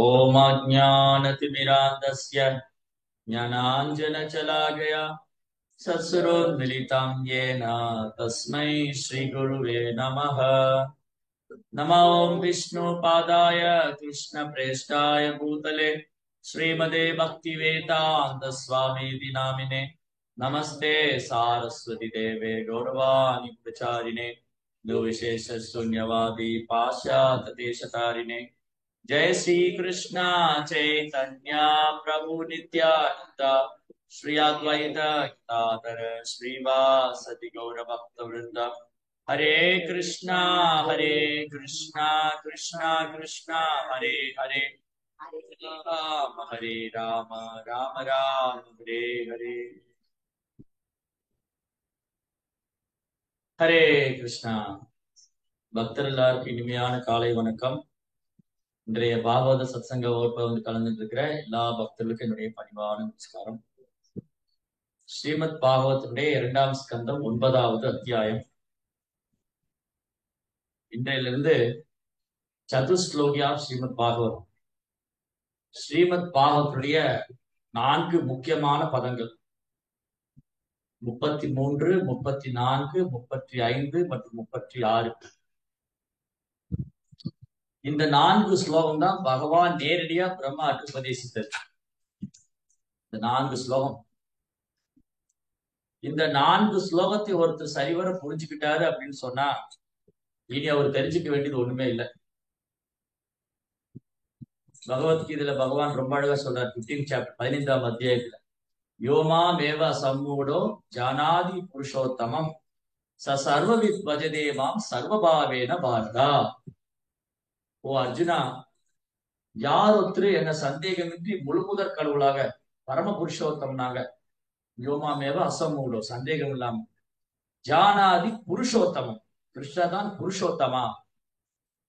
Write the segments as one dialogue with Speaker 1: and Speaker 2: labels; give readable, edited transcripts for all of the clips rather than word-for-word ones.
Speaker 1: ओमाज्ञानतिमिरान्धस्य ज्ञानाञ्जनशलाकया सत्सुरोन्मिलितं येन तस्मै श्रीगुरुवे नमः। नमो विष्णुपादाय कृष्णप्रेष्ठाय भूतले श्रीमते भक्तिवेदान्तस्वामीति नामिने नमस्ते सारस्वती देवे गौरवाणि प्रचारिणे निर्विशेषशून्यवादी पाश्चात्यदेशतारिणे जय श्री कृष्ण चैतन्य प्रभु नित्यानंद श्री अद्वैत गदाधर श्रीवासदि गौर भक्त वृंद हरे कृष्णा कृष्णा कृष्णा हरे हरे हरे राम राम राम हरे हरे हरे कृष्णा பக்தர் எல்லாருக்கும் இனிமையான காலை வணக்கம். இன்றைய பாகவத சத்சங்க வகுப்பை கலந்துட்டு இருக்கிற எல்லா பக்தர்களுக்கும் என்னுடைய பணிவான நமஸ்காரம். ஸ்ரீமத் பாகவதனுடைய 2ஆம் ஸ்கந்தம் 9வது அத்தியாயம். இன்றையிலிருந்து சதுஸ்லோகியா ஸ்ரீமத் பாகவதம். ஸ்ரீமத் பாகவத்துடைய 4 முக்கியமான பதங்கள் 33, 34, 35 மற்றும் 36. இந்த 4 ஸ்லோகம் தான் பகவான் நேரடியா பிரம்மாவுக்கு உபதேசித்தது. இந்த 4 ஸ்லோகம், இந்த 4 ஸ்லோகத்தை ஒருத்தர் சரிவர புரிஞ்சுக்கிட்டாரு அப்படின்னு சொன்னா இனி அவர் தெரிஞ்சுக்க வேண்டியது ஒண்ணுமே இல்லை. பகவத்கீதையில பகவான் ரொம்ப அழகா சொல்றார். 15 சாப்டர் 15ஆம் அத்தியாயத்துல யோமா மேவ சம்மூடோ ஜானாதி புருஷோத்தமம் ச சர்வவித் பஜதேமாம் சர்வபாவேன பாரதா. ஓ அர்ஜுனா, யார் ஒருத்தர் என்ன சந்தேகமின்றி முழுமுதற் கடவுளாக பரம புருஷோத்தமனாக, யோமாமேவ அசம்மூடோ சந்தேகம் இல்லாம, ஜானாதி புருஷோத்தமம், கிருஷ்ணதான் புருஷோத்தமா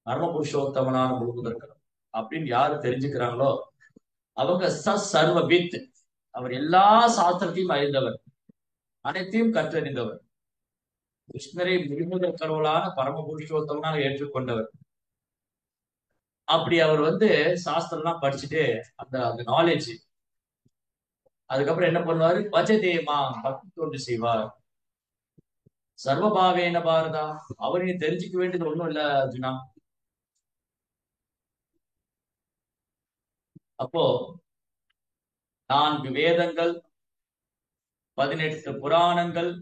Speaker 1: பரம புருஷோத்தமனான முழுமுதற் கடவுள் அப்படின்னு யாரு தெரிஞ்சுக்கிறாங்களோ அவங்க சர்வவித், அவர் எல்லா சாஸ்திரத்தையும் அறிந்தவர், அனைத்தையும் கற்றறிந்தவர், கிருஷ்ணரை முழுமுதற் கடவுளான பரம புருஷோத்தமனாக ஏற்றுக்கொண்டவர். அப்படி அவர் சாஸ்திரம் எல்லாம் படிச்சுட்டு அந்த அந்த நாலேஜ், அதுக்கப்புறம் என்ன பண்ணுவாரு, பஜதேமா பக்தி தொண்டு செய்வார், சர்வபாவேன பாரதா. அவர் நீ தெரிஞ்சுக்க வேண்டியது ஒண்ணும் இல்ல அர்ஜுனா. அப்போ 4 வேதங்கள், 18 புராணங்கள்,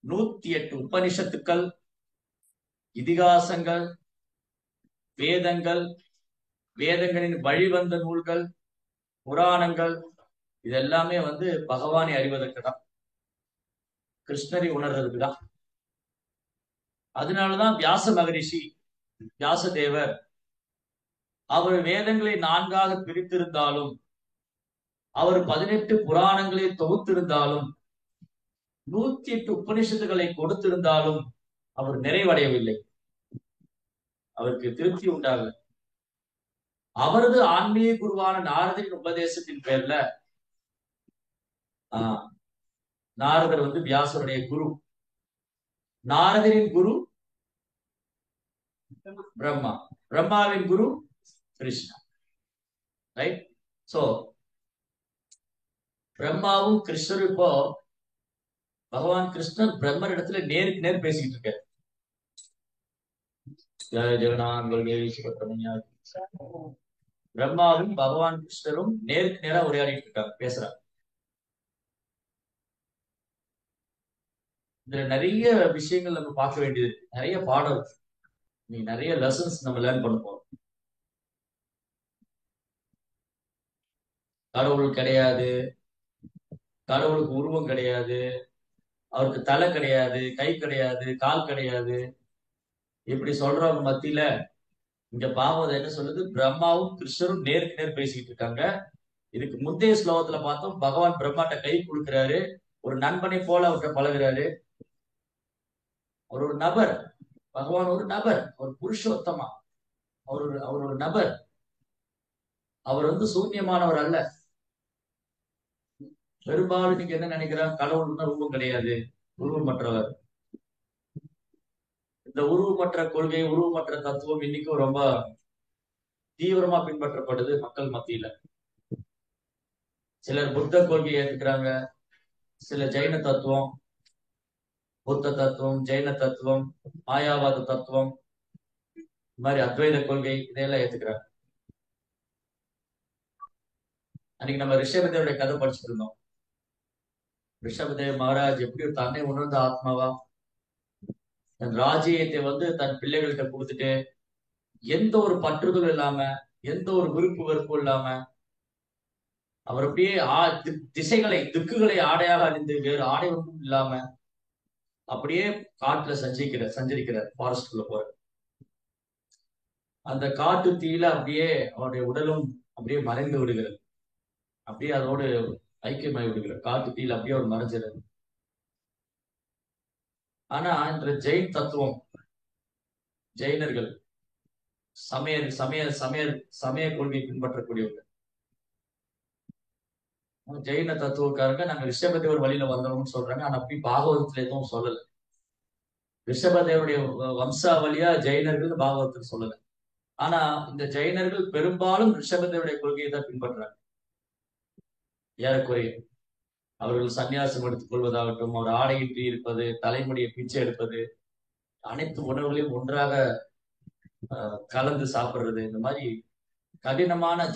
Speaker 1: 108 உபனிஷத்துக்கள், இதிகாசங்கள், வேதங்கள், வேதங்களின் வழிவந்த நூல்கள், புராணங்கள், இதெல்லாமே பகவானை அறிவதற்கு தான், கிருஷ்ணரை உணர்றதுக்கு தான். அதனாலதான் வியாச மகரிஷி, வியாசதேவர், அவர் வேதங்களை 4ஆக பிரித்திருந்தாலும், அவர் 18 புராணங்களை தொகுத்திருந்தாலும், 108 உபனிஷத்துகளை கொடுத்திருந்தாலும் அவர் நிறைவடையவில்லை, அவருக்கு திருப்தி உண்டாகல. அவரது ஆன்மீக குருவான நாரதரின் உபதேசத்தின் பேர்ல, நாரதர் வியாசருடைய குரு, நாரதரின் குரு பிரம்மா, பிரம்மாவின் குரு கிருஷ்ணா. ரைட்? சோ பிரம்மாவும் கிருஷ்ணரும், இப்போ பகவான் கிருஷ்ணர் பிரம்மர் இடத்துல நேருக்கு நேர் பேசிக்கிட்டு இருக்காரு. பிரம்மாவும் பகவான் கிருஷ்ணரும் நேருக்கு நேரா உரையாடிட்டு இருக்காங்க, பேசுறாங்க. இதுல நிறைய விஷயங்கள் நம்ம பார்க்க வேண்டியது, நிறைய பாடம் இருக்கு, நீ நிறைய லெசன்ஸ் நம்ம லேர்ன் பண்ண போறோம். கடவுள் கிடையாது, கடவுளுக்கு உருவம் கிடையாது, அவருக்கு தலை கிடையாது, கை கிடையாது, கால் கிடையாது, இப்படி சொல்றவங்க மத்தியில இங்க பாவம் என்ன சொல்லுது, பிரம்மாவும் கிருஷ்ணரும் நேருக்கு நேர் பேசிக்கிட்டு இருக்காங்க. இதுக்கு முந்தைய ஸ்லோகத்துல பார்த்தோம், பகவான் பிரம்மாட்ட கை கொடுக்கிறாரு, ஒரு நண்பனை போல அவர்கிட்ட பழகுறாரு. அவர் ஒரு நபர், பகவான் ஒரு நபர், ஒரு புருஷோத்தமா, அவர் ஒரு நபர், அவர் சூன்யமானவர் அல்ல. பெரும்பாலும் நீங்க என்ன நினைக்கிறாங்க, கடவுள்னா உருவம் கிடையாது, உருவமற்றவர். இந்த உருவமற்ற கொள்கை, உருவமற்ற தத்துவம் இன்னைக்கும் ரொம்ப தீவிரமா பின்பற்றப்படுது மக்கள் மத்தியில. சிலர் புத்த கொள்கையை ஏத்துக்கிறாங்க, சில ஜெயின தத்துவம், புத்த தத்துவம், ஜெயின தத்துவம், மாயாவாத தத்துவம், இந்த மாதிரி அத்வைத கொள்கை இதையெல்லாம் ஏத்துக்கிறாங்க. அன்னைக்கு நம்ம ரிஷபதேவருடைய கதை படிச்சுட்டு இருந்தோம். ரிஷபதேவ் மகாராஜ் எப்படி ஒரு தன்னை உணர்ந்த ஆத்மாவா தன் ராஜ்யத்தை தன் பிள்ளைகள்கிட்ட கொடுத்துட்டு எந்த ஒரு பற்றுதலும் இல்லாம, எந்த ஒரு விருப்பு வெறுப்பும் இல்லாம, அவர் அப்படியே திக்குகளை ஆடையாக அணிந்து வேறு ஆடை ஒன்றும் இல்லாம அப்படியே காட்டுல சஞ்சரிக்கிறார், ஃபாரஸ்ட்குள்ள போற. அந்த காட்டு தீயில அப்படியே அவருடைய உடலும் அப்படியே மறைந்து விடுகிறது, அப்படியே அதோடு ஐக்கியமாய் விடுகிறார். காட்டு தீயில அப்படியே அவர் மறைஞ்சிறாரு. ஆனா இந்த ஜெயின் தத்துவம், ஜெயினர்கள் சமய சமய சமய சமய கொள்கை பின்பற்றக்கூடியவர்கள், ஜெயின தத்துவக்காரங்க நாங்க ரிஷபதேவர் வழியில வந்தோம்னு சொல்றாங்க. ஆனா அப்படி பாகவதத்துல எதுவும் சொல்லல. ரிஷபதேவருடைய வம்சாவளியா ஜெயினர்கள் பாகவதத்தில் சொல்லல. ஆனா இந்த ஜெயினர்கள் பெரும்பாலும் ரிஷபதேவருடைய கொள்கையை தான் பின்பற்றாங்க. ஏறக்குறைய அவர்கள் சன்னியாசம் எடுத்துக் கொள்வதாகட்டும், அவர் ஆடையின்றி இருப்பது, தலைமுடியை பிச்சை எடுப்பது, அனைத்து உணவுகளையும் ஒன்றாக கலந்து சாப்பிடுறது, இந்த மாதிரி கடினமான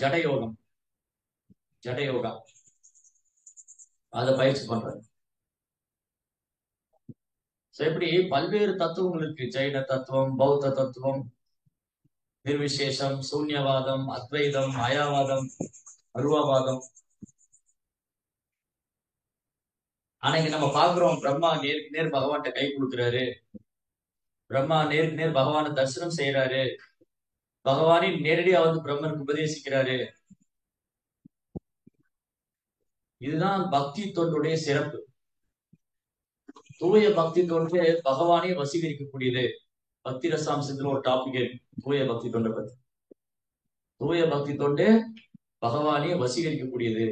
Speaker 1: ஜடயோகா அதை பயிற்சி பண்றாங்க. எப்படி பல்வேறு தத்துவங்கள் இருக்கு. ஜெயின தத்துவம், பௌத்த தத்துவம், நிர்விசேஷம், சூன்யவாதம், அத்வைதம், மாயாவாதம், அருவாவாதம். அன்னைக்கு நம்ம பாக்குறோம், பிரம்மா நேருக்கு நேர் பகவான்கிட்ட கை கொடுக்கிறாரு, பிரம்மா நேருக்கு நேர் பகவானை தரிசனம் செய்யறாரு, பகவானே நேரடியா பிரம்மனுக்கு உபதேசிக்கிறாரு. இதுதான் பக்தி தொண்டுடைய சிறப்பு. தூய பக்தி தொண்டு பகவானே வசீகரிக்கக்கூடியது. பக்தி ரசாம்சத்துல ஒரு டாபிக் இருக்கு தூய பக்தி தொண்டை பத்தி. தூய பக்தி தொண்டு பகவானே வசீகரிக்கக்கூடியது,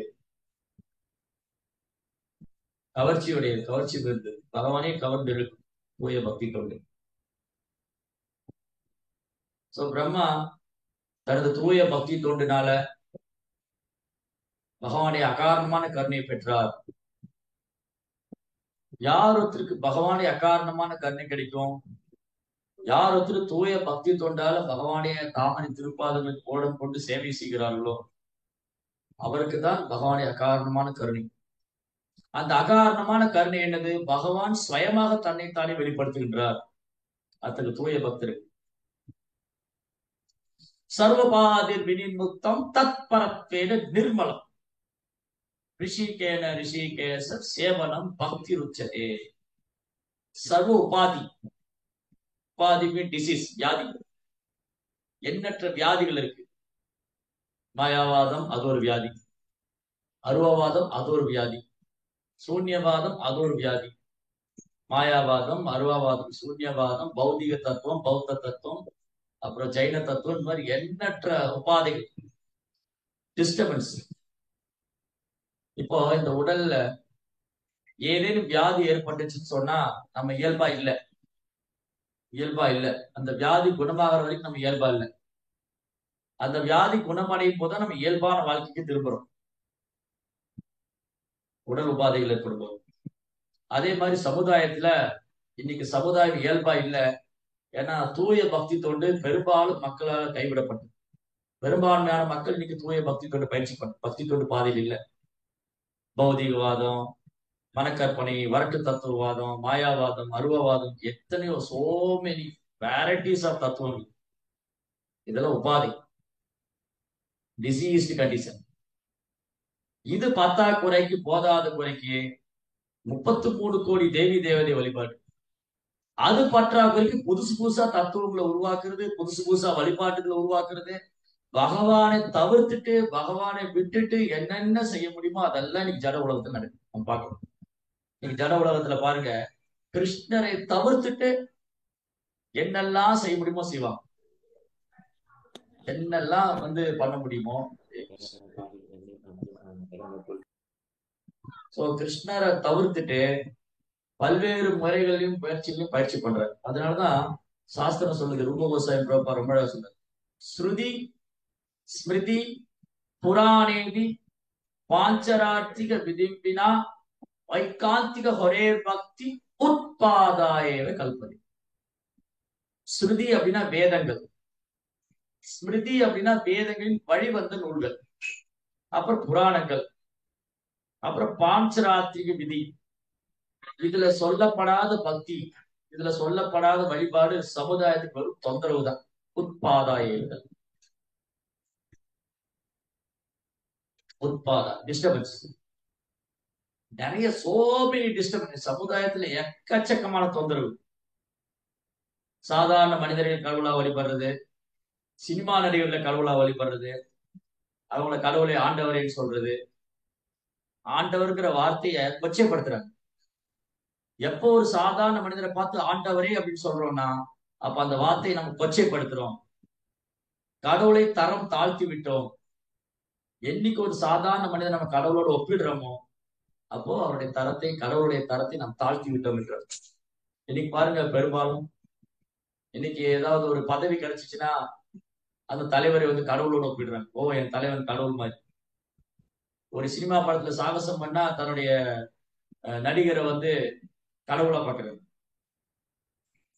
Speaker 1: கவர்ச்சி பெறுது, பகவானே கவர்ந்து இழுக்கும் தூய பக்தி தொண்டு. சோ பிரம்மா தனது தூய பக்தி தொண்டுனால பகவானுடைய அகாரணமான கருணையை பெற்றார். யார் ஒருத்தருக்கு பகவானுடைய அகாரணமான கருணை கிடைக்கும், யார் ஒருத்தர் தூய பக்தி தொண்டால பகவானுடைய தாமரை திருப்பாதங்கள் கோடம் கொண்டு சேவை செய்கிறார்களோ அவருக்கு தான் பகவானுடைய அகாரணமான கருணை. அந்த அகாரணமான கருணை என்னது? பகவான் சுயமாக தன்னைத்தானே வெளிப்படுத்துகின்றார் அத்தகைய தூய பக்தருக்கு. சர்வபாதிர் வினிமுக்தம் தத் பரத்வேன நிர்மலம் ரிஷிகேச சேவனம் பக்தி ருச்சதே. சர்வ உபாதி டிசீஸ், வியாதி, எண்ணற்ற வியாதிகள் இருக்கு. மாயாவாதம் அது ஒரு வியாதி, அருவவாதம் அது ஒரு வியாதி, சூன்யவாதம் அது ஒரு வியாதி. மாயாவாதம், அருவவாதம், சூன்யவாதம், பௌதிக தத்துவம், பௌத்த தத்துவம், அப்புறம் ஜைன தத்துவம், இந்த மாதிரி எண்ணற்ற உபாதைகள், டிஸ்டர்பன்ஸ். இப்போ இந்த உடல்ல ஏதேனும் வியாதி ஏற்பட்டுச்சுன்னு சொன்னா நம்ம இயல்பா இல்லை. அந்த வியாதி குணமாகிற வரைக்கும் நம்ம இயல்பா இல்லை. அந்த வியாதி குணமடையும் போதுதான் நம்ம இயல்பான வாழ்க்கைக்கு திரும்புறோம், உடல் உபாதைகள் ஏற்படும்போது. அதே மாதிரி சமுதாயத்துல இன்னைக்கு சமுதாயம் இயல்பா இல்லை. ஏன்னா தூய பக்தி தொண்டு பெரும்பாலும் மக்களால் கைவிடப்பட்டது. பெரும்பான்மையான மக்கள் இன்னைக்கு தூய பக்தி தொண்டு பக்தி தொண்டு பாதையில் இல்லை. பௌதிகவாதம், மனக்கற்பனை, வரட்டு தத்துவவாதம், மாயாவாதம், அருவவாதம், எத்தனையோ சோ மெனி வெரைட்டிஸ் ஆஃப் தத்துவங்கள். இதெல்லாம் உபாதை, டிசீஸ்டு கண்டிஷன். இது பத்தாக்குறைக்கு போதாத குறைக்கு 33 கோடி தேவி தேவதை வழிபாடு. அது பற்றாக்குறைக்கு புதுசு புதுசா தத்துவங்களை உருவாக்குறது, புதுசு புதுசா வழிபாட்டுகளை உருவாக்குறது, பகவானை தவிர்த்துட்டு பகவானை விட்டுட்டு என்னென்ன செய்ய முடியுமோ அதெல்லாம் இன்னைக்கு ஜட உலகத்துல நடக்கும். நம்ம பார்க்கணும். இன்னைக்கு ஜட உலகத்துல பாருங்க, கிருஷ்ணரை தவிர்த்துட்டு என்னெல்லாம் செய்ய முடியுமோ செய்வாங்க, என்னெல்லாம் பண்ண முடியுமோ. சோ கிருஷ்ணரை தவிர்த்துட்டு பல்வேறு முறைகளையும் முயற்சிகளையும் பயிற்சி பண்றாரு. அதனாலதான் சாஸ்திரம் சொல்லுது, ரூப கோசாயம் ரொம்ப சொல்றாரு, ஸ்ருதி ஸ்மிருதி புராணேதி பாஞ்சரார்த்திக விதிம்பினா வைகாந்திக ஹொரேர் பக்தி உத்பாதாயேவ கல்பதி. ஸ்ருதி அப்படின்னா வேதங்கள், ஸ்மிருதி அப்படின்னா வேதங்களின் வழிவந்த நூல்கள், அப்புறம் புராணங்கள், அப்புறம் பாஞ்சராத்திரிக விதி. இதுல சொல்லப்படாத பக்தி, இதுல சொல்லப்படாத வழிபாடு சமுதாயத்துக்கு வரும் தொந்தரவு தான். உத்பாதாயேவ, உத்பாதா டிஸ்டர்பன்ஸ். நிறைய சோமனி டிஸ்டர்பன்ஸ் சமுதாயத்துல, எக்கச்சக்கமான தொந்தரவு. சாதாரண மனிதர்கள் கடவுளா வழிபடுறது, சினிமா நடிகர்களை கடவுளா வழிபடுறது, அவங்கள கடவுளை ஆண்டவரேன்னு சொல்றது, ஆண்டவர்ங்கிற வார்த்தையை கொச்சைப்படுத்துறாங்க. எப்போ ஒரு சாதாரண மனிதரை பார்த்து ஆண்டவரே அப்படின்னு சொல்றோம்னா, அப்ப அந்த வார்த்தையை நம்ம கொச்சைப்படுத்துறோம், கடவுளை தரம் தாழ்த்தி விட்டோம். என்னைக்கு ஒரு சாதாரண மனிதன் நம்ம கடவுளோட ஒப்பிடுறோமோ, அப்போ அவருடைய தரத்தை, கடவுளுடைய தரத்தை நாம் தாழ்த்தி விட்டோம் என்றார். இன்னைக்கு பாருங்க, பெரும்பாலும் இன்னைக்கு ஏதாவது ஒரு பதவி கிடைச்சிச்சுன்னா அந்த தலைவரை வந்து கடவுளோட ஒப்பிடுறாங்க. ஓ, என் தலைவன் கடவுள் மாதிரி. ஒரு சினிமா படத்துல சாகசம் பண்ணா தன்னுடைய நடிகரை வந்து கடவுளா பார்க்கறது,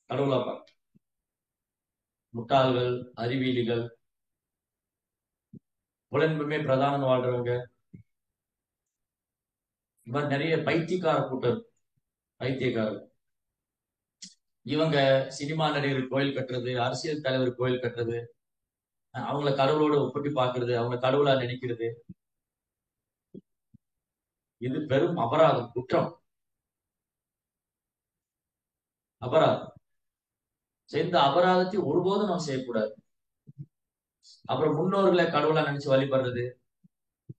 Speaker 1: கடவுளா பார்க்க. முட்டாள்கள், அறிவியலிகள், புலன்புமே பிரதானம் வாழ்றவங்க, இந்த மாதிரி நிறைய பைத்தியக்கார கூட்டம், பைத்தியக்காரர். இவங்க சினிமா நடிகர் கோயில் கட்டுறது, அரசியல் தலைவர் கோயில் கட்டுறது, அவங்கள கடவுளோட ஒப்பிட்டு பார்க்கிறது, அவங்க கடவுளா நினைக்கிறது, இது பெரும் அபராதம், குற்றம், அபராதம். இந்த அபராதத்தை ஒருபோதும் நம்ம செய்யக்கூடாது. அப்புறம் முன்னோர்களை கடவுளா நினைச்சு வழிபடுறது,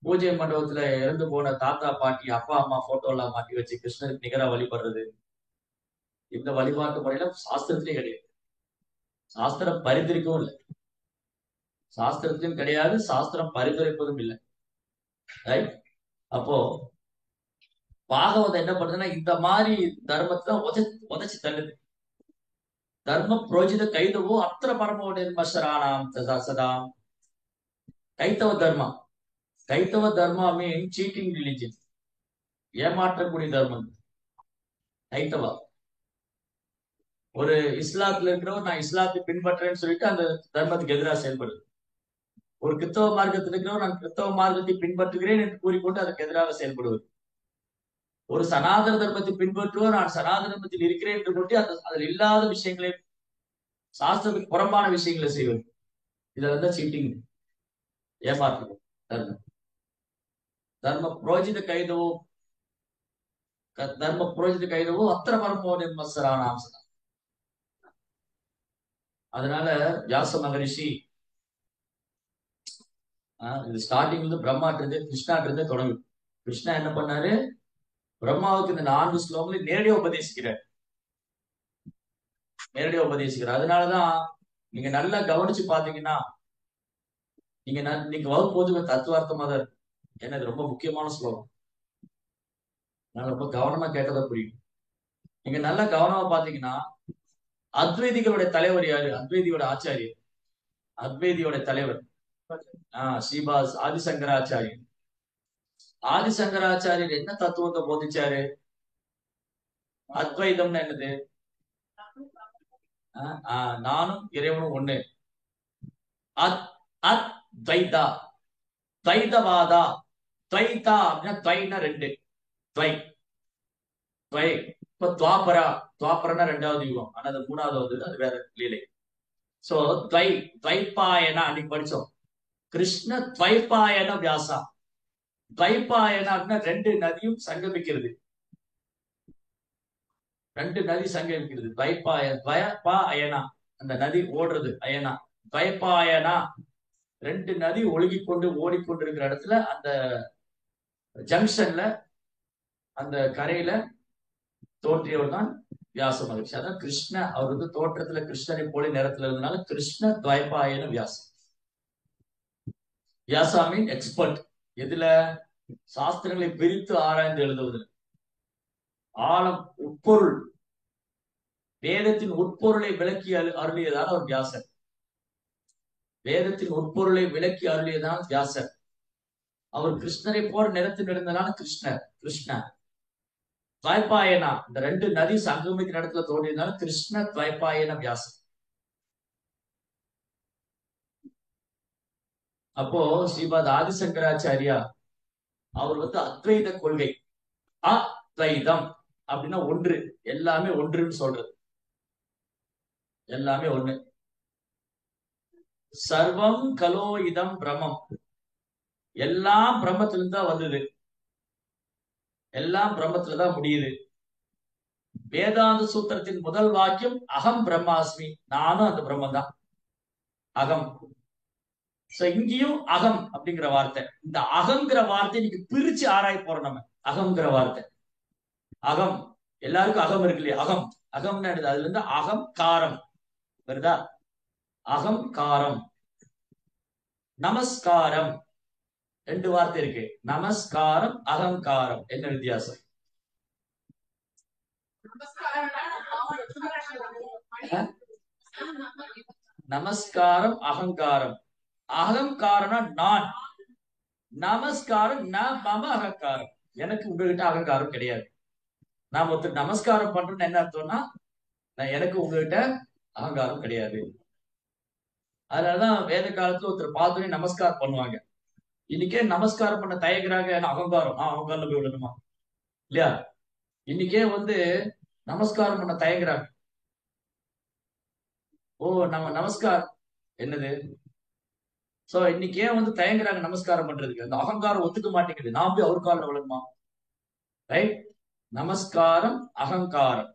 Speaker 1: பூஜை மண்டபத்துல இறந்து போன தாத்தா பாட்டி அப்பா அம்மா போட்டோ எல்லாம் மாட்டி வச்சு கிருஷ்ணருக்கு நிகரா வழிபடுறது, இந்த வழிபாட்டு முறையில சாஸ்திரத்திலே கிடையாது, சாஸ்திரம் பரிந்துரைக்கவும் இல்லை, சாஸ்திரத்திலும் கிடையாது, சாஸ்திரம் பரிந்துரைப்பதும் இல்லை. ரைட்? அப்போ பாகவதம் என்ன பண்ணுதுன்னா, இந்த மாதிரி தர்மத்தை உதைச்சு தள்ளுது. தர்ம புரோஜித கைதவோ அத்திர பரமோ நிர்மசரானாம் சதாம். கைத்தவ தர்மா, கைத்தவ தர்மா மீன் சீட்டிங் ரிலிஜன், ஏமாற்றக்கூடிய தர்மம் கைத்தவா. ஒரு இஸ்லாத்துல இருக்கிறவர் நான் இஸ்லாத்தை பின்பற்றேன்னு சொல்லிட்டு அந்த தர்மத்துக்கு எதிராக செயல்படுது. ஒரு கிறிஸ்தவ மார்க்கத்தில் இருக்கிறவர் நான் கிறிஸ்தவ மார்க்கத்தை பின்பற்றுகிறேன் என்று கூறிக்கொண்டு அதற்கு எதிராக செயல்படுவது. ஒரு சனாதன தர்மத்தை பின்பற்றுவோர் நான் சனாதன தர்மத்தில் இருக்கிறேன் என்று கொண்டு அதில் இல்லாத விஷயங்களை, சாஸ்திரத்துக்கு புறம்பான விஷயங்களை செய்வது, இதெல்லாம் தான் சீட்டிங், ஏமாற்றுவோம். தர்மம் தர்ம புரோஜித கைதவோ, தர்ம புரோஜித கைதவோ அத்திர பரமோ நிர்மசரானாம். அதனால வியாச மகரிஷி இது ஸ்டார்டிங்ல இருந்து பிரம்மாட்டு இருந்து கிருஷ்ணாட்டு இருந்தே தொடங்கும். கிருஷ்ணா என்ன பண்ணாரு, பிரம்மாவுக்கு இந்த 4 ஸ்லோகங்களை நேரடியாக உபதேசிக்கிறார், நேரடியாக உபதேசிக்கிறார். அதனாலதான் நீங்க நல்லா கவனிச்சு பாத்தீங்கன்னா, நீங்க வகுப்பு தத்துவார்த்தமா தான் இருக்கு. ஏன்னா இது ரொம்ப முக்கியமான ஸ்லோகம், நான் ரொம்ப கவனமா கேட்டதா புரியும். நீங்க நல்லா கவனமா பாத்தீங்கன்னா, அத்வைதிகளுடைய தலைவர் யாரு, அத்வைதியோட ஆச்சாரியர், அத்வைதியோட தலைவர் ஸ்ரீபாஸ் ஆதிசங்கராச்சாரியர். ஆதிசங்கராச்சாரியர் என்ன தத்துவத்தை போதிச்சாரு? அத்வைதம்னு என்னது? நானும் இறைவனும் ஒண்ணு. அத்வைதா, துவைதவாதா, துவைதா அப்படின்னா துவைனா ரெண்டு, துவை துவை. இப்ப துவாபரா, துவாபரனா 2வது யுகம், ஆனா அது 3வது வந்து அது வேற லீலை. சோ துவைபாயனா அன்னைக்கு படிச்சோம். கிருஷ்ண துவைபாயன வியாசா. துவைபாயனா அப்படின்னா 2 நதியும் சங்கமிக்கிறது, 2 நதி சங்கமிக்கிறது. துவைபாயனா அந்த நதி ஓடுறது, அயனா. துவைபாயனா 2 நதி ஒழுகி கொண்டு ஓடிக்கொண்டிருக்கிற இடத்துல, அந்த ஜங்ஷன்ல, அந்த கரையில தோன்றியவர் தான் வியாச மகிழ்ச்சி. அதான் கிருஷ்ண, அவர் வந்து தோற்றத்துல கிருஷ்ணரை போல நிறத்துல இருந்தனால கிருஷ்ண துவைபாயன வியாசம். வியாசாமின் எக்ஸ்பர்ட் எதுல? சாஸ்திரங்களை பிரித்து ஆராய்ந்து எழுதுவதில். ஆழம், உட்பொருள், வேதத்தின் உட்பொருளை விளக்கி அருளியதால் அவர் வியாசர். வேதத்தின் உட்பொருளை விளக்கி அருளியதான் வியாசர். அவர் கிருஷ்ணரை போற நிறத்தில் இருந்ததான கிருஷ்ணர். கிருஷ்ணா துவைபாயனா, இந்த ரெண்டு நதி சங்கமிக்கிற இடத்துல தோன்றியதால கிருஷ்ண துவைபாயன வியாசர். அப்போ ஸ்ரீபாத் ஆதிசங்கராச்சாரியா அவர் அத்வைத கொள்கை, அத்வைதம் அப்படின்னா ஒன்று, எல்லாமே ஒன்றுன்னு சொல்றது, எல்லாமே ஒண்ணு. சர்வம் கலோ இதம் பிரம்மம், எல்லாம் பிரம்மத்திலிருந்து தான் வந்தது, எல்லாம் பிரம்மத்துலதான் முடியுது. வேதாந்த சூத்திரத்தின் முதல் வாக்கியம் அகம் பிரம்மாஸ்மி, நானும் அந்த பிரம்மன் தான், அகம். இங்கேயும் அகம் அப்படிங்கிற வார்த்தை, இந்த அகங்கிற வார்த்தை இன்னைக்கு பிரிச்சு ஆராய போறோம் நம்ம. அகங்கிற வார்த்தை, அகம் எல்லாருக்கும் அகம் இருக்கு இல்லையா, அகம் அகம்னு அதுல இருந்து அகம் காரம் வருதா, அகம் காரம். நமஸ்காரம் ரெண்டு வார்த்தை இருக்கு, நமஸ்காரம் அகங்காரம், என்ன வித்தியாசம்? நமஸ்காரம் அகங்காரம், அகங்காரம்னா நான், நமஸ்காரம் மம அகங்காரம், எனக்கு உங்ககிட்ட அகங்காரம் கிடையாது. நான் ஒருத்தர் நமஸ்காரம் பண்றேன்னு என்ன அர்த்தம்னா, எனக்கு உங்ககிட்ட அகங்காரம் கிடையாது. அதனாலதான் வேத காலத்துல ஒருத்தர் பார்த்தோன்னே நமஸ்காரம் பண்ணுவாங்க. இன்னைக்கே நமஸ்காரம் பண்ண தயங்குறாங்க, அகங்காரம், அகங்காரம் போய் விடணுமா இல்லையா? இன்னைக்கே நமஸ்காரம் பண்ண தயங்குறாங்க. ஓ நம்ம நமஸ்காரம் என்னது? சோ இன்னைக்கு ஏன் தயங்குறாங்க நமஸ்காரம் பண்றதுக்கு? அந்த அகங்காரம் ஒத்துக்க மாட்டேங்குது, நான் போய் அவர் காலில் விழணுமா? ரைட், நமஸ்காரம் அகங்காரம்.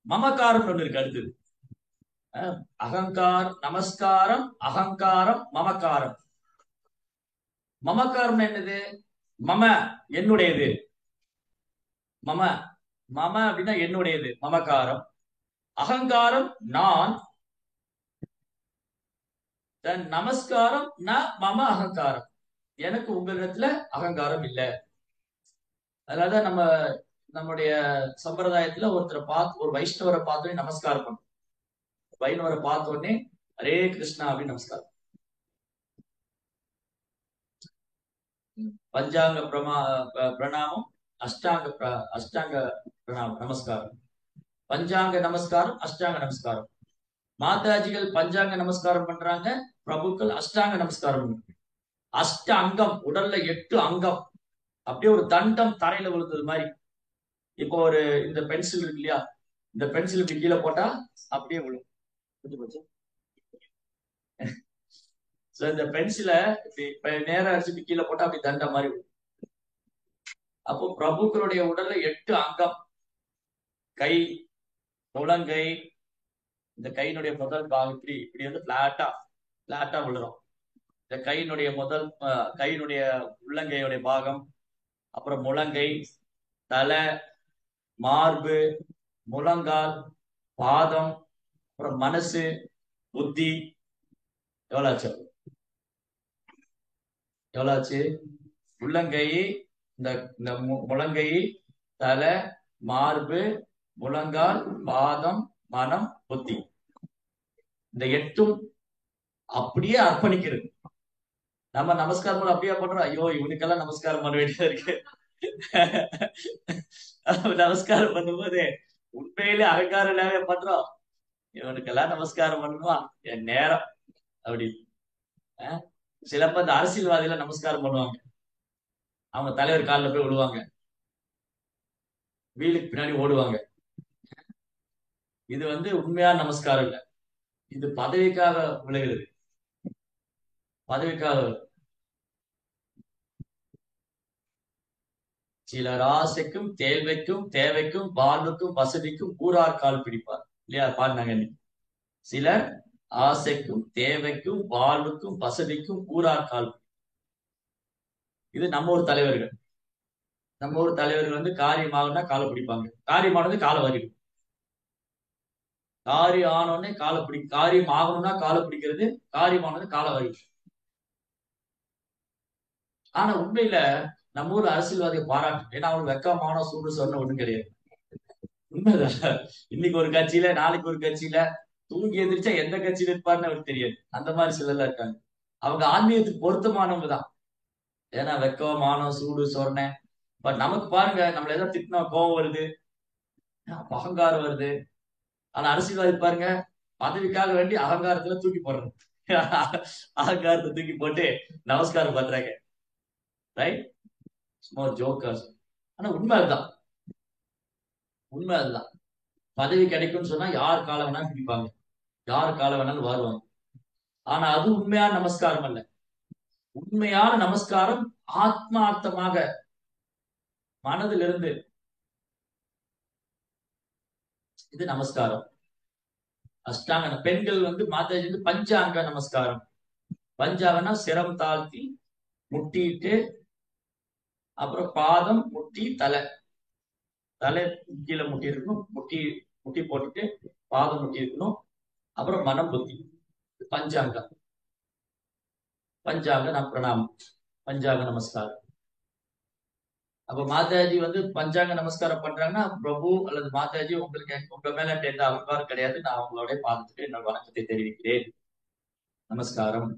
Speaker 1: மமக்காரம் ஒண்ணு இருக்கு அடுத்தது, அகங்காரம், நமஸ்காரம் அகங்காரம் மமக்காரம். மமக்காரம் என்னது? மம என்னுடையது, மம மம அப்படின்னா என்னுடையது, மமக்காரம். அகங்காரம் நான், நமஸ்காரம் மம அகங்காரம், எனக்கு உங்களிடத்துல அகங்காரம் இல்லை. அதனாலதான் நம்முடைய சம்பிரதாயத்துல ஒருத்தரை பார்த்து, ஒரு வைஷ்ணவரை பார்த்தோன்னே நமஸ்காரம் பண்ணும். வைணவரை பார்த்த உடனே ஹரே கிருஷ்ணா அப்படின்னு நமஸ்காரம். பஞ்சாங்க பிரணாமம், அஷ்டாங்க பிரணாமம், நமஸ்காரம். பஞ்சாங்க நமஸ்காரம், அஷ்டாங்க நமஸ்காரம். மாதாஜிகள் பஞ்சாங்க நமஸ்காரம் பண்றாங்க, பிரபுக்கள் அஷ்டாங்க நமஸ்காரம். அஷ்ட அங்கம், உடல்ல 8 அங்கம், அப்படியே ஒரு தண்டம் தரையில விழுந்தது மாதிரி. இப்போ இந்த பென்சில் இருக்கு இல்லையா, இந்த பென்சில் இப்படி கீழே போட்டா அப்படியே விழும். இந்த பென்சிலை நேரம் அடிச்சுட்டு கீழே போட்டா அப்படி தண்டம் மாதிரி விழும். அப்போ பிரபுக்களுடைய உடல்ல 8 அங்கம், கை, முழங்கை, இந்த கையினுடைய முதல் பாகம் இப்படி இப்படி பிளாட்டா விழுறோம். இந்த கையினுடைய உள்ளங்கையுடைய பாகம், அப்புறம் முழங்கை, தலை, மார்பு, முழங்கால், பாதம், அப்புறம் மனசு, புத்தி. எவ்வளாச்சு? உள்ளங்கை, இந்த முழங்கை, தலை, மார்பு, முழங்கால், பாதம், மனம், புத்தி, இந்த 8ம் அப்படியே அர்ப்பணிக்கிறது. நம்ம நமஸ்காரம் அப்படியே பண்றோம், ஐயோ இவனுக்கெல்லாம் நமஸ்காரம் பண்ண வேண்டியதா இருக்கு. நமஸ்காரம் பண்ணும்போது உண்மையிலே அகங்காரம் இல்லாம பண்றோம், இவனுக்கெல்லாம் நமஸ்காரம் பண்ணணுமா என் நேரம் அப்படி. சிலப்ப இந்த அரசியல்வாதிகள் நமஸ்காரம் பண்ணுவாங்க, அவங்க தலைவர் காலில் போய் விழுவாங்க, வீலுக்கு பின்னாடி ஓடுவாங்க. இது உண்மையான நமஸ்காரம் இல்ல, இது பதவிக்காக விழுகிறது, பதவிக்காக. சிலர் ஆசைக்கும் தேவைக்கும் வாழ்வுக்கும் வசதிக்கும் ஊரார் கால் பிடிப்பார் இல்லையா, பாருங்க. சிலர் ஆசைக்கும் தேவைக்கும் வாழ்வுக்கும் வசதிக்கும் ஊரார் கால். இது நம்ம ஊர் தலைவர்கள். நம்ம ஊர் தலைவர்கள் காரியமாகனா காலை பிடிப்பாங்க, காரியமானது காலை வரிடும். காரியம் ஆனோடனே காலை காரியம் ஆகணும்னா காலை பிடிக்கிறது, காரியமானது காலை வரிடும். ஆனா உண்மையில நம்ம ஊர் அரசியல்வாதியை பாராட்டு, ஏன்னா அவங்களுக்கு வெக்கமான சூடு சொன்ன ஒண்ணும் கிடையாது. உண்மைதான். இன்னைக்கு ஒரு கட்சியில, நாளைக்கு ஒரு கட்சியில, தூங்கி எந்திரிச்சா எந்த கட்சியில இருப்பாருன்னு அவருக்கு தெரியாது. அந்த மாதிரி சிலர்லாம் இருக்காங்க. அவங்க ஆன்மீகத்துக்கு பொருத்தமானவங்க தான். ஏன்னா வெக்கம், மானம், சூடு, சொரணை. பட் நமக்கு பாருங்க, நம்மள ஏதாவது திட்டினா கோவம் வருது, அகங்காரம் வருது. ஆனா அரசியல்வாதி பாருங்க, பதவிக்காக வேண்டி அகங்காரத்துல தூக்கி போடுறது. அகங்காரத்தை தூக்கி போட்டு நமஸ்காரம் பண்றாங்க. ரைட்? சும்மா ஜோக்கர்ஸ். ஆனா உண்மை அதுதான். உண்மை அதுதான். பதவி கிடைக்கும்னு சொன்னா யார் காலம் வேணாலும் பிடிப்பாங்க, யார் காலம் வேணாலும் வருவாங்க. ஆனா அது உண்மையான நமஸ்காரம் அல்ல. உண்மையான நமஸ்காரம் ஆத்மார்த்தமாக மனதிலிருந்து, இது நமஸ்காரம். அஷ்டாங்க பெண்கள் மாதாஜி பஞ்சாங்க நமஸ்காரம். பஞ்சாங்கனா சிரம் தாழ்த்தி முட்டிட்டு, அப்புறம் பாதம், முட்டி, தலை. தலை கீழே முட்டி இருக்கணும், முட்டி முட்டி போட்டுட்டு பாதம் முட்டி இருக்கணும், அப்புறம் மனம், புத்தி. பஞ்சாங்கம். பஞ்சாங்க பிரணாமம், பஞ்சாங்க நமஸ்காரம். அப்ப மாதாஜி பஞ்சாங்க நமஸ்காரம் பண்றாங்கன்னா, பிரபு அல்லது மாதாஜி உங்களுக்கு உங்க மேல எந்த அகங்காரம் கிடையாது, நான் உங்களுடைய பாதத்துக்கு என்னோட வணக்கத்தை தெரிவிக்கிறேன், நமஸ்காரம்.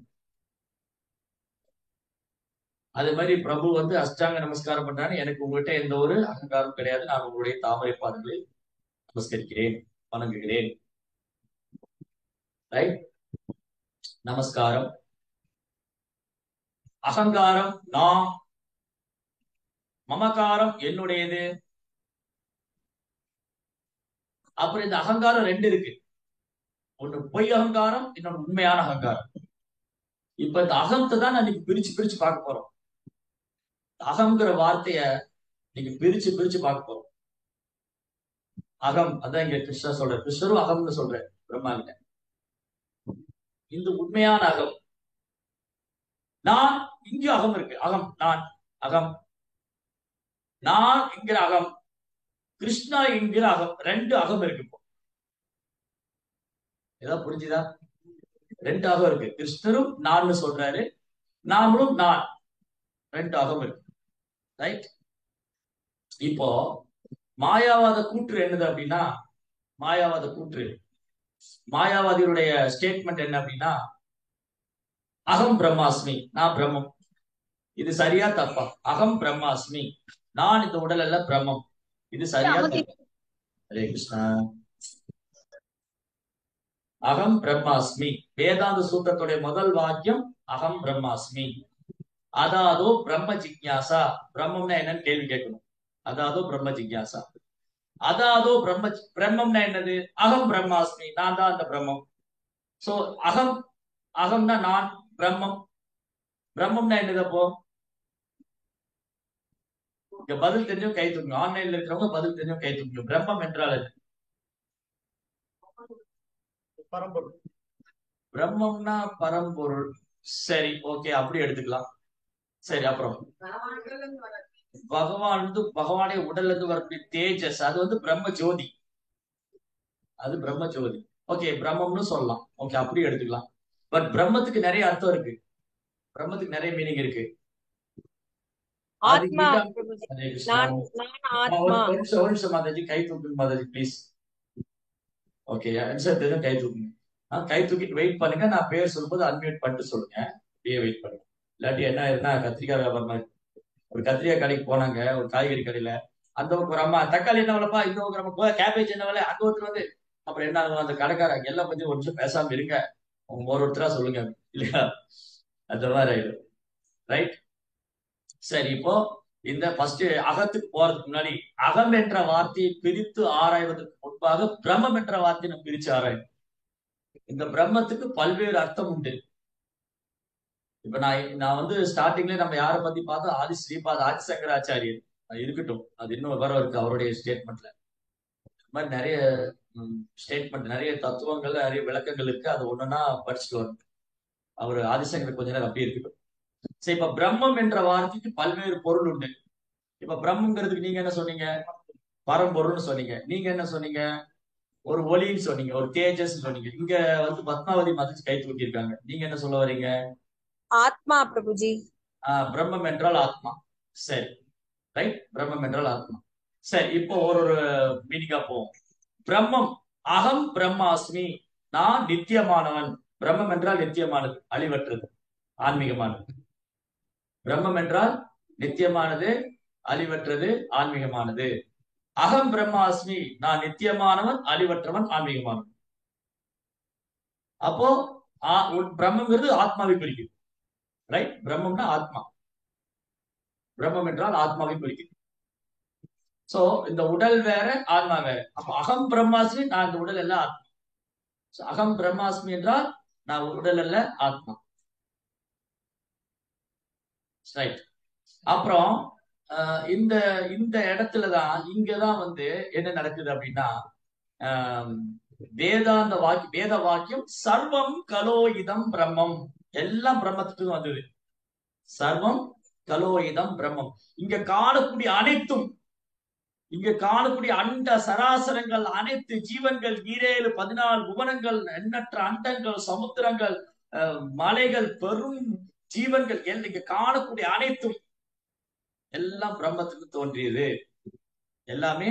Speaker 1: அதே மாதிரி பிரபு அஷ்டாங்க நமஸ்காரம் பண்றாங்க, எனக்கு உங்கள்கிட்ட எந்த ஒரு அகங்காரம் கிடையாது, நான் உங்களுடைய தாமரை பாதங்களை நமஸ்கரிக்கிறேன், வணங்குகிறேன். ரைட்? நமஸ்காரம். அகங்காரம் நான், மமகாரம் என்னுடையது. அப்புறம் இந்த அகங்காரம் ரெண்டு இருக்கு. ஒண்ணு பொய் அகங்காரம், இன்னொன்னு உண்மையான அகங்காரம். இப்ப இந்த அகத்தை தான் நான் இன்னைக்கு பிரிச்சு பிரிச்சு பார்க்க போறோம். அகங்கிற வார்த்தைய நீங்க பிரிச்சு பிரிச்சு பார்க்க போறோம். அகம், அதான் இங்க கிருஷ்ணா சொல்ற, கிருஷ்ணரும் அகம்னு சொல்ற பிரம்மா கிட்ட. இந்த உண்மையான அகம் நான், இங்க அகம் இருக்கு. அகம் நான், அகம் நான் என்கிற அகம், கிருஷ்ணா என்கிற அகம், ரெண்டு அகம் இருக்கு. இப்போ ஏதாவது புரிஞ்சுதா? ரெண்டு அகம் இருக்கு. கிருஷ்ணரும் நான் சொல்றாரு, நாமளும் நான், ரெண்டு அகம் இருக்கு. ரைட்? இப்போ மாயாவாத கூற்று என்னது அப்படின்னா, மாயாவாத கூற்று, மாயாவாதியுடைய ஸ்டேட்மெண்ட் என்ன அப்படின்னா, அகம் பிரம்மாஸ்மி, நான் பிரம்மம். இது சரியா தப்பா? அகம் பிரம்மாஸ்மி, நான் இந்த உடல் அல்ல, பிரம்மம். இது சரியா தப்பா? ஹரே கிருஷ்ணா. அகம் பிரம்மாஸ்மி, வேதாந்த சூத்திரத்துடைய முதல் வாக்கியம் அகம் பிரம்மாஸ்மி. அதாதோ பிரம்ம ஜிக்யாசா, பிரம்மம்னா என்னன்னு கேள்வி கேட்கணும். அதாதோ பிரம்ம ஜிக்யாசா. அதாதோ பிரம்மம்னா என்னது? அகம் பிரம்மாஸ்மி, நான் தான் அந்த பிரம்மம். சோ அகம், அகம்னா நான், பிரம்மம். பிரம்மம்னா என்னது? அப்போ இங்க பதில் தெரிஞ்சவங்க கை தூக்குங்க. ஆன்லைன்ல இருக்கிறவங்க பதில் தெரிஞ்சவங்க கை தூக்குங்க. பிரம்மம் என்றால் அது பரம்பொருள். பிரம்மம்னா பரம்பொருள். சரி, ஓகே, அப்படி எடுத்துக்கலாம். சரி, அப்புறம் பகவான் பகவானே உடல்ல இருந்து வரக்கூடிய தேஜஸ், அது பிரம்ம ஜோதி. அது பிரம்ம ஜோதி. ஓகே, பிரம்மம்னு சொல்லலாம். ஓகே, அப்படி எடுத்துக்கலாம். பட் பிரம்மத்துக்கு நிறைய அர்த்தம் இருக்கு. பிரம்மத்துக்கு நிறைய மீனிங் இருக்கு.
Speaker 2: ஆத்மா.
Speaker 1: ஹரே கிருஷ்ணா. ஒரு நிமிஷம் மாதாஜி, கை தூக்குங்க மாதாஜி ப்ளீஸ். ஓகே, ஆன்சர் தெரியும், கை தூக்குங்க. கை தூக்கிட்டு வெயிட் பண்ணுங்க, நான் பேர் சொல்லும்போது அன்மியூட் பண்ணிட்டு சொல்லுங்க. அப்படியே வெயிட் பண்ணுங்க. இல்லாட்டி என்ன ஆயிருந்தா, கத்திரிக்காய் வியாபாரமா ஒரு கத்திரிக்காய் கடைக்கு போனாங்க, ஒரு காய்கறி கடையில. அந்த ஒரு அம்மா, தக்காளி என்ன விலைப்பா, இந்த ஒரு அம்மா கேபேஜ் என்ன விலை, அங்க ஒருத்தர் அப்புறம் என்ன ஆகும், அந்த கடைக்காரங்க எல்லாம் கொஞ்சம் ஒரு நிமிஷம் பேசாம இருங்க, உங்க ஒருத்தரா சொல்லுங்க, இல்லையா? அந்த மாதிரி ஆயிடும். ரைட்? சரி, இப்போ இந்த ஃபர்ஸ்ட் அகத்துக்கு போறதுக்கு முன்னாடி, அகம் என்ற வார்த்தையை பிரித்து ஆராய்வதற்கு முன்பாக பிரம்மம் என்ற வார்த்தையை நம்ம பிரிச்சு ஆராயும். இந்த பிரம்மத்துக்கு பல்வேறு அர்த்தம் உண்டு. இப்ப நான் ஸ்டார்டிங்ல நம்ம யாரை பத்தி பார்த்தோம்? ஆதி ஸ்ரீபாத் ஆதிசங்கராச்சாரியர். அது இருக்கட்டும், அது இன்னும் வர இருக்கு அவருடைய ஸ்டேட்மெண்ட்ல. இந்த மாதிரி நிறைய ஸ்டேட்மெண்ட், நிறைய தத்துவங்கள், நிறைய விளக்கங்கள் இருக்கு. அது ஒண்ணுன்னா படிச்சுட்டு வரும். அவர் ஆதிசங்கர் கொஞ்ச நேரம் அப்படி இருக்கட்டும். சரி, இப்ப பிரம்மம் என்ற வார்த்தைக்கு பல்வேறு பொருள் உண்டு. இப்ப பிரம்மங்கிறதுக்கு நீங்க என்ன சொன்னீங்க? பரம்பொருள்னு சொன்னீங்க. நீங்க என்ன சொன்னீங்க? ஒரு ஒளின்னு சொன்னீங்க, ஒரு தேஜஸ் சொன்னீங்க. இங்க பத்மாவதி மதிச்சு கை தூக்கி இருக்காங்க. நீங்க என்ன சொல்ல வரீங்க?
Speaker 2: ஆத்மா பிரபுஜி.
Speaker 1: பிரம்மம் என்றால் ஆத்மா. சரி, ரைட், பிரம்மம் என்றால் ஆத்மா. சரி, இப்போ ஒரு ஒரு மீனிங்கா போவோம். பிரம்மம், அகம் பிரம்மாஸ்மி, நான் நித்தியமானவன். பிரம்மம் என்றால் நித்தியமானது, அழிவற்றது, ஆன்மீகமானது. பிரம்மம் என்றால் நித்தியமானது, அழிவற்றது, ஆன்மீகமானது. அகம் பிரம்மாஸ்மி, நான் நித்தியமானவன், அழிவற்றவன், ஆன்மீகமானவன். அப்போ பிரம்மங்கிறது ஆத்மாவை குறிக்குது. ரைட்? பிரம்மம்னா ஆத்மா. பிரம்மம் என்றால் ஆத்மாவை குறிக்குது. சோ இந்த உடல் வேற, ஆத்மா வேற. அப்ப அகம் பிரம்மாஸ்மி, நான் இந்த உடல் அல்ல, ஆத்மா. அகம் பிரம்மாஸ்மி என்றால் நான் உடல் அல்ல, ஆத்மா. ரைட். அப்புறம் இந்த இந்த இடத்துலதான், இங்கதான் வந்து என்ன நடக்குது அப்படின்னா, வேத வாக்கியம் சர்வம் கலோ இதம் பிரம்மம், எல்லாம் பிரம்மத்துக்கு வந்தது. சர்வம் கலோ இதம் பிரம்மம். இங்க காணக்கூடிய அனைத்தும், இங்க காணக்கூடிய அண்ட சராசரங்கள், அனைத்து ஜீவன்கள், 14 புவனங்கள், எண்ணற்ற அண்டங்கள், சமுத்திரங்கள், மலைகள், பெரும் ஜீவன்கள், இங்க காணக்கூடிய அனைத்தும் எல்லாம் பிரம்மத்துக்கு தோன்றியது. எல்லாமே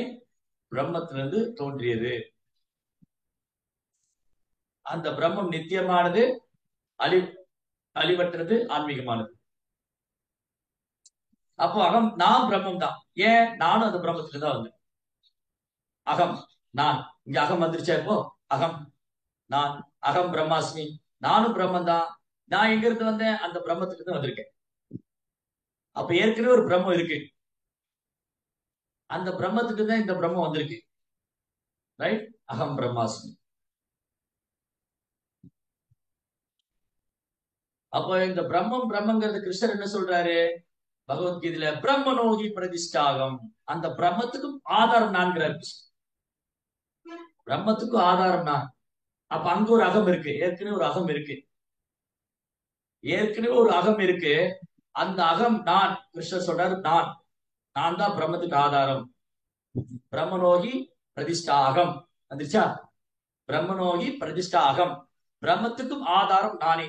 Speaker 1: பிரம்மத்திலிருந்து தோன்றியது. அந்த பிரம்மம் நித்தியமானது, அழிவற்றது, ஆன்மீகமானது. அப்போ அகம், நான் பிரம்மம் தான். ஏன்? நானும் அந்த பிரம்மத்துக்கு தான் வந்தேன். அகம், நான். இங்க அகம் வந்துருச்சா? இப்போ அகம், நான், அகம் பிரம்மாஸ்மி, நானும் பிரம்மம் தான். நான் எங்க இருந்து வந்தேன்? அந்த பிரம்மத்துக்கு தான் வந்திருக்கேன். அப்ப ஏற்கனவே ஒரு பிரம்மம் இருக்கு, அந்த பிரம்மத்துக்கு தான் இந்த பிரம்மம் வந்திருக்கு. ரைட்? அகம் பிரம்மாஸ்மி. அப்போ இந்த பிரம்மம் பிரம்மங்கிறது கிருஷ்ணர் என்ன சொல்றாரு பகவத்கீதையில? பிரம்மனோகி பிரதிஷ்டாகம். அந்த பிரம்மத்துக்கும் ஆதாரம் நான்கிறார். பிரம்மத்துக்கும் ஆதாரம் நான். அப்ப அங்க ஒரு அகம் இருக்கு, ஏற்கனவே ஒரு அகம் இருக்கு, ஏற்கனவே ஒரு அகம் இருக்கு. அந்த அகம் நான். கிருஷ்ணர் சொல்றாரு, நான், நான் தான் பிரம்மத்துக்கு ஆதாரம். பிரம்மனோகி பிரதிஷ்டா அகம் வந்துருச்சா? பிரம்மனோகி பிரதிஷ்டா அகம். பிரம்மத்துக்கும் ஆதாரம் நானே.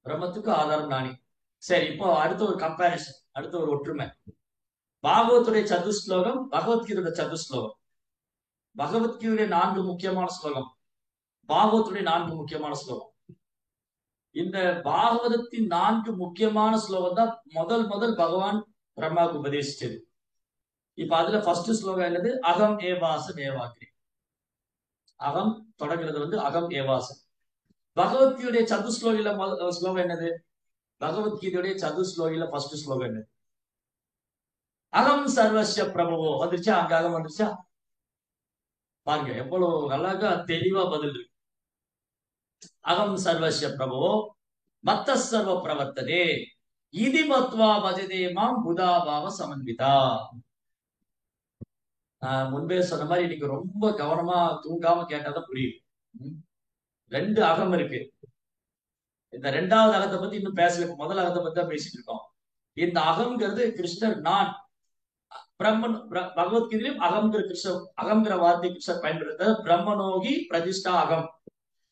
Speaker 1: பிரம்மத்துக்கும் ஆதாரம் நானே. சரி, இப்போ அடுத்த ஒரு கம்பாரிசன், அடுத்த ஒரு ஒற்றுமை. பாகவத்துடைய சதுஸ்லோகம், பகவத்கீதையோட சதுஸ்லோகம். பகவத்கீதையுடைய 4 முக்கியமான ஸ்லோகம், பாகவத்துடைய 4 முக்கியமான ஸ்லோகம். இந்த பாகவதத்தின் 4 முக்கியமான ஸ்லோகம் தான் முதல் பகவான் பிரம்மாவுக்கு உபதேசிச்சது. இப்ப அதுல ஃபர்ஸ்ட் ஸ்லோகம் என்னது? அகம் ஏவாசம் ஏவாக்ரி. அகம் தொடங்குறது வந்து அகம் ஏவாசம். பகவத்கீதையுடைய சதுஸ்லோகில ஸ்லோகம் என்னது? பகவத்கீதையுடைய சதுஸ்லோகில ஃபர்ஸ்ட் ஸ்லோகம் என்னது? அகம் சர்வஸ்ய பிரபவோ. வந்துருச்சா? அங்க அகம் வந்துருச்சா? பாருங்க எவ்வளவு அழகா தெளிவா பதில் இருக்கு. அகம் சர்வஸ்ய பிரபவோ மத்த சர்வ பிரவர்த்ததே இதி மத்வா பஜதே மாம் புதாபாவ சமன்விதா. முன்பே சொன்ன மாதிரி இன்னைக்கு ரொம்ப கவனமா தூங்காம கேட்டாதான் புரியுது. 2 அகம் இருக்கு. இந்த 2வது அகத்தை பத்தி இன்னும் பேசல, முதல் அகத்தை பத்தி தான் பேசிட்டு இருக்கோம். இந்த அகம்ங்கிறது கிருஷ்ணர் நான். பிரம்மன் பகவத்கீதையிலும் அகம்ங்கிற கிருஷ்ணர், அகம்ங்கிற வார்த்தை கிருஷ்ணர் பயன்படுத்த பிரம்மனோகி பிரதிஷ்டா அகம்.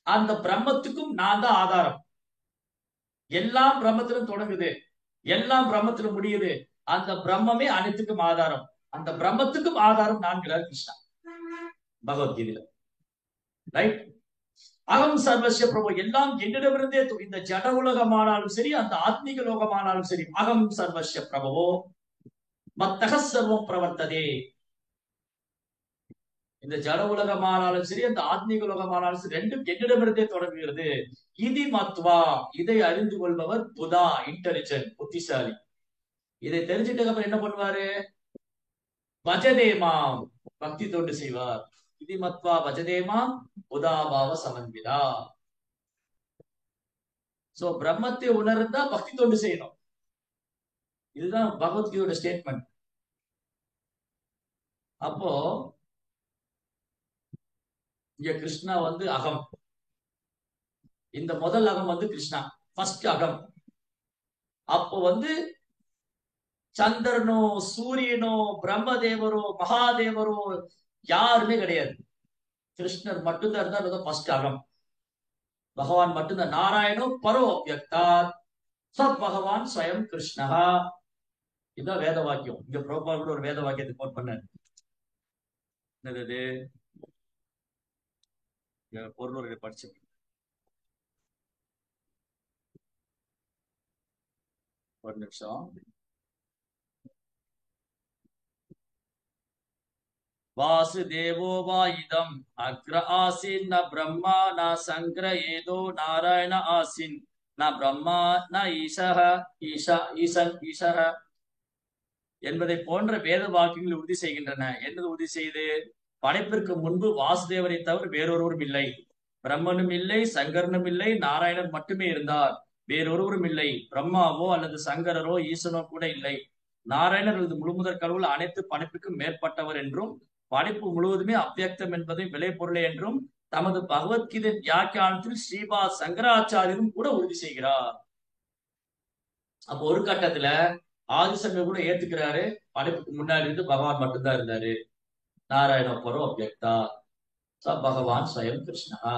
Speaker 1: அந்த பிரம்மத்துக்கும் நான் தான் ஆதாரம். எல்லாம் பிரம்மத்திலும் தொடங்குது, எல்லாம் பிரம்மத்திலும் முடியுது. அந்த பிரம்மமே அனைத்துக்கும் ஆதாரம். அந்த பிரம்மத்துக்கும் ஆதாரம் நான்கிறார் கிருஷ்ணா பகவத்கீதையில. ரைட்? அகம் சர்வஸ்ய பிரபு, எல்லாம் என்னிடமிருந்தே. இந்த ஜட உலகமானாலும் சரி, அந்த ஆத்மீக லோகமானாலும் சரி, அகம் சர்வஸ்ய பிரபவோ மத்தக சர்வம் பிரவர்த்ததே. இந்த ஜட உலகமானாலும் சரி, அந்த ஆத்மீக உலகமானாலும் சரி, ரெண்டும் என்னிடமிருந்தே தொடங்குகிறது. இதி மத்வா, இதை அறிந்து கொள்பவர் புதா, இன்டெலிஜென்ட், புத்திசாலி. இதை தெரிஞ்சுட்டு அப்புறம் என்ன பண்ணுவாரு? பஜதேமாம், பக்தி தொண்டு செய்வார். இதி மத்வா பஜதேமாம் புதாபாவ சமன்விதா. சோ பிரம்மத்தை உணர்ந்தா பக்தி தொண்டு செய்யணும். இதுதான் பகவத்கீதையோட ஸ்டேட்மெண்ட். அப்போ இங்க கிருஷ்ணா வந்து அகம். இந்த முதல் அகம் வந்து கிருஷ்ணா, ஃபர்ஸ்ட் அகம். அப்போ வந்து சந்திரனோ, சூரியனோ, பிரம்மதேவரோ, மகாதேவரோ யாருமே கிடையாது. கிருஷ்ணர் மட்டும்தான் இருந்தார். ஃபர்ஸ்ட் அகம். பகவான் மட்டும்தான். நாராயணோ பரோ அவ்யக்தாத் சத் பகவான் ஸ்வயம் கிருஷ்ணா. இதுதான் வேத வாக்கியம். இங்க பிரபுபாத் கூட ஒரு வேத வாக்கியத்தை கோட் பண்ணாரு. என்னது? பொருளுரை படிச்சு ஒரு நிமிஷம். வாசுதேவோ வா இதம் அக்ர ஆசின் ந பிரம்மா ந சங்கர ஏதோ நாராயண ஆசின் ந பிரம்மா ந ஈசஹ ஈஷா ஈசன் ஈஷர என்பதை போன்ற வேத வாக்கியங்கள் உறுதி செய்கின்றன. என்னது உறுதி செய்து? படைப்பிற்கு முன்பு வாசுதேவரை தவிர வேறொருவரும் இல்லை, பிரம்மனும் இல்லை, சங்கரனும் இல்லை, நாராயணன் மட்டுமே இருந்தார், வேறொருவரும் இல்லை. பிரம்மாவோ அல்லது சங்கரரோ ஈசனோ கூட இல்லை. நாராயணர் அல்லது முழுமுதற் கடவுள் அனைத்து படைப்புக்கும் மேற்பட்டவர் என்றும் படைப்பு முழுவதுமே அவ்வியக்தம் என்பதை விளைபொருளை என்றும் தமது பகவத்கீதை வியாக்கியானத்தில் ஸ்ரீபா சங்கராச்சாரியரும் கூட உறுதி செய்கிறார். அப்போ ஒரு கட்டத்துல ஆதிசங்கர் கூட ஏத்துக்கிறாரு, படைப்புக்கு முன்னாடி இருந்து பகவான் மட்டும்தான் இருந்தாரு, நாராயண பரோ அவ்யக்தா ச பகவான் ஸ்வயம் கிருஷ்ணா.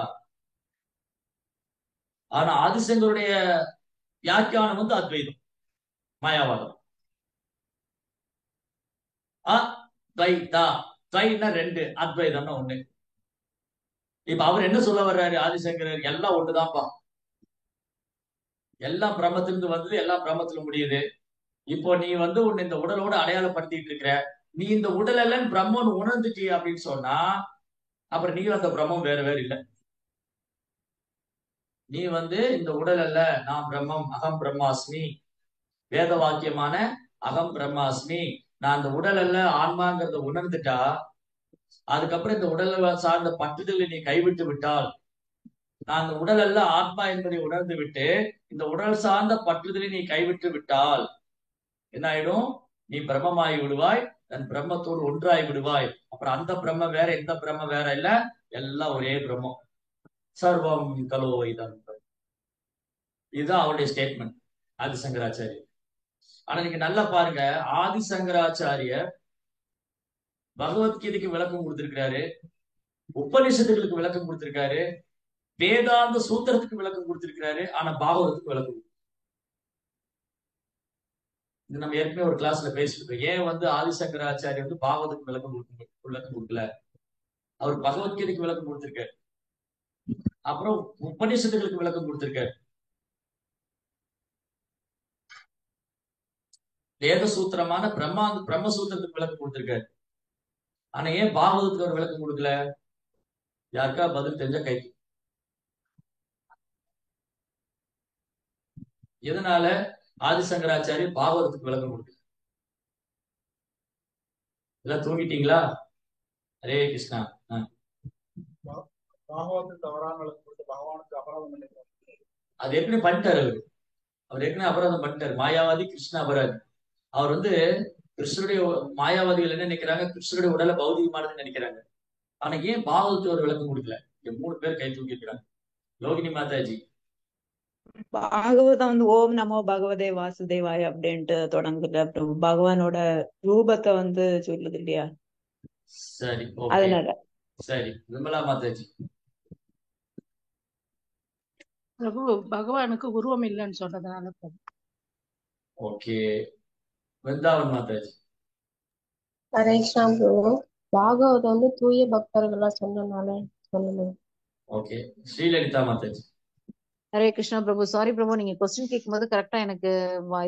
Speaker 1: ஆனா ஆதிசங்கருடைய வியாக்கியானம் வந்து அத்வைதம், மாயாவாதம். அத்வைதா, துவைன்னா ரெண்டு, அத்வைதம்னா ஒண்ணு. இப்ப அவர் என்ன சொல்ல வர்றாரு ஆதிசங்கரர்? எல்லாம் ஒண்ணுதான்ப்பா, எல்லாம் பிரம்மத்திலிருந்து வந்தது, எல்லாம் பிரம்மத்துல முடியுது. இப்போ நீ வந்து உன்னை இந்த உடலோட அடையாளப்படுத்திட்டு இருக்கிற, நீ இந்த உடல் எல்லாம் பிரம்மன் உணர்ந்துட்டி அப்படின்னு சொன்னா அப்புறம் நீ அந்த பிரம்மம் வேற வேற இல்ல. நீ வந்து இந்த உடல் அல்ல, நான் பிரம்மம், அகம் பிரம்மாஸ்மி, வேத வாக்கியமான அகம் பிரம்மாஸ்மி, நான் அந்த உடல் அல்ல ஆன்மாங்கிறத உணர்ந்துட்டா அதுக்கப்புறம் இந்த உடல் சார்ந்த பற்றுதலை நீ கைவிட்டு விட்டால், நான் அந்த உடல் அல்ல ஆத்மா என்பதை உணர்ந்து விட்டு இந்த உடல் சார்ந்த பற்றுதலை நீ கைவிட்டு விட்டால் என்ன ஆயிடும்? நீ பிரம்மமாகி விடுவாய், தன் பிரம்மத்தோடு ஒன்றாகி விடுவாய். அப்புறம் அந்த பிரம்ம வேற, இந்த பிரம்ம வேற இல்ல, எல்லாம் ஒரே பிரம்மம். சர்வம் கலோ இதம். இதுதான் அவருடைய ஸ்டேட்மெண்ட் ஆதிசங்கராச்சாரியர். ஆனா நீங்க நல்லா பாருங்க, ஆதிசங்கராச்சாரியர் பகவத்கீதைக்கு விளக்கம் கொடுத்திருக்கிறாரு, உபநிஷத்துகளுக்கு விளக்கம் கொடுத்திருக்காரு, வேதாந்த சூத்திரத்துக்கு விளக்கம் கொடுத்திருக்கிறாரு. ஆனா பாகவதத்துக்கு விளக்கம் இது நம்ம ஏற்கனவே ஒரு கிளாஸ்ல பேசிருக்கோம். ஏன் வந்து ஆதிசங்கராச்சாரியர் வந்து பாகவதத்துக்கு விளக்கம் கொடுக்கல? அவர் பகவத்கீதைக்கு விளக்கம் கொடுத்திருக்காரு, அப்புறம் உபநிஷத்துகளுக்கு விளக்கம் கொடுத்திருக்காரு, வேத சூத்திரமான பிரம்மசூத்திரத்துக்கு விளக்கம் கொடுத்திருக்காரு. ஆனா ஏன் பாகவதத்துக்கு அவர் விளக்கம் கொடுக்கல? யாருக்கா பதில் தெரிஞ்ச கை. எதனால ஆதிசங்கராச்சாரியர் பாகவதத்துக்கு விளக்கம் கொடுக்கல? எல்லாம் தூங்கிட்டீங்களா? ஹரே கிருஷ்ணா.
Speaker 3: பாகவத்துக்கு தவறான விளக்கம் கொடுத்து பகவானுக்கு அபராதம் பண்ணிருக்காரு.
Speaker 1: அது ஏற்கனவே பண்ணிட்டாரு அவரு. அவர் ஏற்கனவே அபராதம் பண்ணிட்டாரு. மாயாவாதி, கிருஷ்ண அபராதி. அவர் வந்து கிருஷ்ணருடைய மாயாவாதிகள் என்ன நினைக்கிறாங்க? கிருஷ்ணருடைய உடலை பௌதிகமானதுன்னு நினைக்கிறாங்க. ஆனா ஏன் பாகவத்துக்கு ஒரு விளக்கம் கொடுக்கல? இங்க 3 பேர் கை தூக்கி இருக்கிறாங்க. யோகினி மாதாஜி.
Speaker 4: பாகவதம் வந்து ஓம் நமோ பகவதே வாசுதேவாய அப்படின்ட்டு தொடங்குது. அப்புறம் பகவானோட ரூபத்தை வந்து சொல்லுது இல்லையா,
Speaker 1: சரி, ஓகே,
Speaker 4: அதனால.
Speaker 1: சரி. விமலா மாதாஜி.
Speaker 5: பிரபு பகவானுக்கு உருவம் இல்லைன்னு சொல்றதுனால பிரபு.
Speaker 1: ஓகே. விருந்தாவன் மாதாஜி.
Speaker 2: ஹரே கிருஷ்ணா பிரபு. பாகவதம் வந்து தூய பக்தர்களா சொன்னனால சொல்லணும்.
Speaker 1: ஓகே. ஸ்ரீலலிதா மாதாஜி.
Speaker 6: ஹரே கிருஷ்ணா பிரபு. சாரி பிரபு, நீங்க கொஸ்டின் கேட்கும்போது கரெக்டா எனக்கு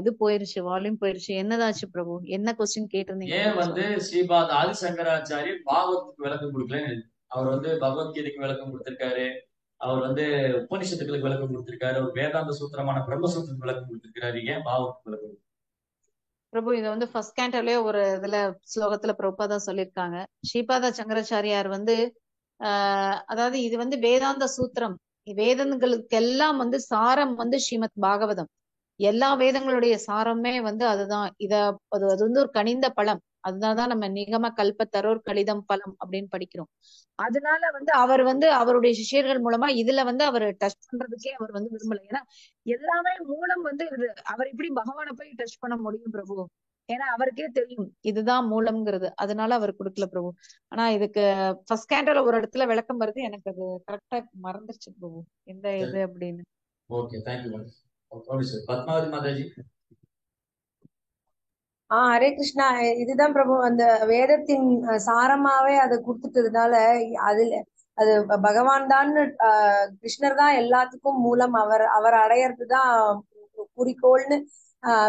Speaker 6: இது போயிருச்சு, வால்யூம் போயிருச்சு. என்னதாச்சு பிரபு? என்ன கொஸ்டின் கேட்டிருந்தீங்க?
Speaker 1: ஏன் வந்து ஸ்ரீபாத் ஆதிசங்கராச்சாரியர் பாகவத்துக்கு விளக்கம் கொடுக்கலன்னு? அவர் வந்து பகவத்கீதைக்கு விளக்கம் கொடுத்திருக்காரு, அவர் வந்து உபனிஷத்துக்களுக்கு விளக்கம் கொடுத்திருக்காரு, அவர் வேதாந்த சூத்திரமான பிரம்மசூத்திரத்துக்கு விளக்கம் கொடுத்திருக்காரு. ஏன் பாகவத்துக்கு விளக்கம்?
Speaker 6: பிரபு இதை வந்து ஃபர்ஸ்ட் கேண்டர்லயே ஒரு இதுல ஸ்லோகத்துல பிரபுபாதா சொல்லியிருக்காங்க. ஸ்ரீபாத சங்கராச்சாரியார் வந்து அதாவது இது வந்து வேதாந்த சூத்திரம், வேதங்களுக்கெல்லாம் வந்து சாரம் வந்து ஸ்ரீமத் பாகவதம். எல்லா வேதங்களுடைய சாரமே வந்து அதுதான். அது வந்து ஒரு கனிந்த பழம். அதனாலதான் நம்ம நிகம கல்பத்தரோர் கலிதம் பழம் அப்படின்னு படிக்கிறோம். அதனால வந்து அவர் வந்து அவருடைய சிஷ்யர்கள் மூலமா இதுல வந்து அவர் டச் பண்றதுக்கே அவர் வந்து விரும்பல. ஏன்னா எல்லாமே மூலம் வந்து அவர் இப்படி பகவானை போய் டச் பண்ண முடியும் பிரபு? ஏன்னா அவருக்கே தெரியும் இதுதான் மூலம்ங்கிறது. அதனால அவர் கொடுக்கல பிரபு. ஆனா இதுக்கு ஃபர்ஸ்ட் கேண்டர்ல ஒரு இடத்துல விளக்கம் வருது, எனக்கு அது கரெக்டா மறந்துருச்சு பிரபு எந்த இது அப்படின்னு.
Speaker 1: Okay, thank you. பத்மாவதி மாதாஜி.
Speaker 2: ஹரே கிருஷ்ணா. இதுதான் பிரபு, அந்த வேதத்தின் சாரமாவே அதை கொடுத்துட்டதுனால அதுல
Speaker 7: அது பகவான் தான், கிருஷ்ணர் தான் எல்லாத்துக்கும் மூலம், அவர் அடையறது தான் குறிக்கோள்னு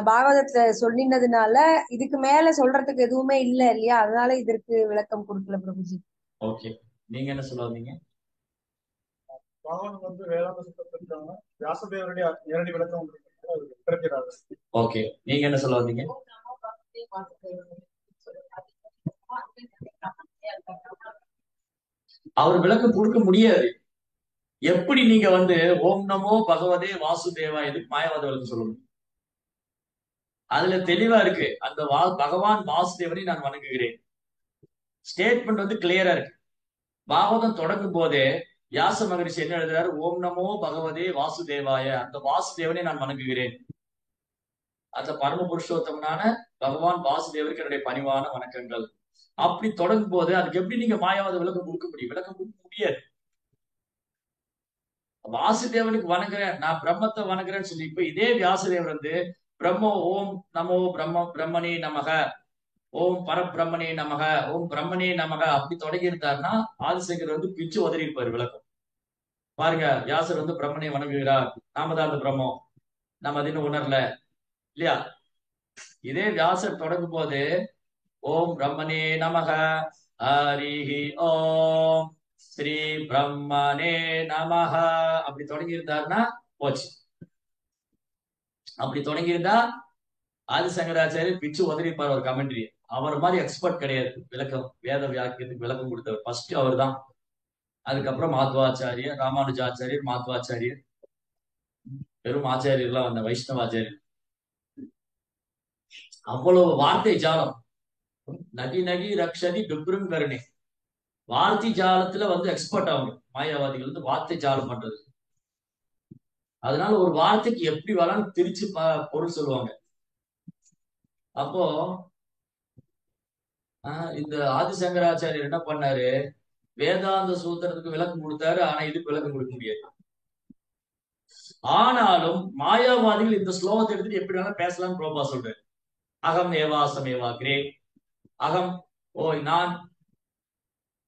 Speaker 7: பாகவதத்துல சொல்லினதுனால இதுக்கு மேல சொல்றதுக்கு எதுவுமே இல்ல இல்லையா? அதனால இதற்கு விளக்கம் கொடுக்கல பிரபுஜி.
Speaker 1: ஓகே, நீங்க என்ன சொல்ல வந்தீங்க?
Speaker 3: பகவான் வந்து வேதாந்த சுத்தத்திற்கான வியாசதேவருடைய நேரடி விளக்கம் பிறக்கிறார்.
Speaker 1: ஓகே, நீங்க என்ன சொல்ல வந்தீங்க? அவர் விளக்கம் கொடுக்க முடியாது. எப்படி நீங்க வந்து ஓம் நமோ பகவதே வாசுதேவா எதுக்கு மாயாவாத விளக்கம் சொல்ல முடியும்? அதுல தெளிவா இருக்கு, அந்த பகவான் வாசுதேவனை நான் வணங்குகிறேன். ஸ்டேட்மெண்ட் வந்து கிளியரா இருக்கு. பாகவதம் தொடங்கும் போதே வியாச மகரிஷி என்ன எழுதுறாரு? ஓம் நமோ பகவதே வாசுதேவாய, அந்த வாசுதேவனை நான் வணங்குகிறேன். அந்த பரம புருஷோத்தமனான பகவான் வாசுதேவருக்கு என்னுடைய பணிவான வணக்கங்கள். அப்படி தொடங்கும் போது அதுக்கு எப்படி நீங்க மாயாவாத விளக்கம் கொடுக்க முடியும்? விளக்கம் கொடுக்க முடியாது. வாசுதேவனுக்கு வணங்குறேன், நான் பிரம்மத்தை வணங்குறேன்னு சொல்லி இப்ப இதே வியாசதேவர் வந்து பிரம்மோ ஓம் நமோ பிரம்மனே நமக, ஓம் பரபிரம்மனே நமக, ஓம் பிரம்மனே நமக அப்படி தொடங்கி இருந்தாருன்னா ஆதிசங்கர் வந்து பிச்சு உதறி இருப்பாரு விளக்கம். பாருங்க, வியாசர் வந்து பிரம்மனை வணங்குகிறார், நாம தான் அந்த பிரம்மம், நம்ம அது இன்னும் உணரல இல்லையா? இதே வியாசர் தொடங்கும் போது ஓம் பிரம்மனே நமக, ஹரிஹி ஓம் ஸ்ரீ பிரம்மனே நமக அப்படி தொடங்கி இருந்தாருன்னா போச்சு. அப்படி தொடங்கி இருந்தா ஆதிசங்கராச்சாரியர் பிச்சு உதறிப்பார் ஒரு கமெண்ட்ரி. அவர் மாதிரி எக்ஸ்பர்ட் கிடையாது விளக்கம், வேத வியாக்கியத்துக்கு விளக்கம் கொடுத்தவர் ஃபர்ஸ்ட் அவர் தான். அதுக்கப்புறம் மாத்வாச்சாரியர், ராமானுஜாச்சாரியர், மாத்வாச்சாரியர், பெரும் ஆச்சாரியர்லாம் வந்த வைஷ்ணவாச்சாரியர். அவ்வளவு வார்த்தை ஜாலம். நகி நகி ரக்ஷதி பிப்ரும் கருணே, வார்த்தை ஜாலத்துல வந்து எக்ஸ்பர்ட் அவங்க மாயாவாதிகள் வந்து வார்த்தை ஜாலம் பண்றது. அதனால ஒரு வார்த்தைக்கு எப்படி வேணாலும் திரிச்சு பொருள் சொல்லுவாங்க. அப்போ இந்த ஆதிசங்கராச்சாரியர் என்ன பண்ணாரு? வேதாந்த சூத்திரத்துக்கு விளக்கம் கொடுத்தாரு, ஆனா இதுக்கு விளக்கம் கொடுக்க முடியாது. ஆனாலும் மாயாவாதிகள் இந்த ஸ்லோகத்தை எடுத்துட்டு எப்படி வேணாலும் பேசலாம்னு பிரபா சொல்றாரு. அகம் ஏவாசமேவா கிரே, அகம் ஓய் நான்,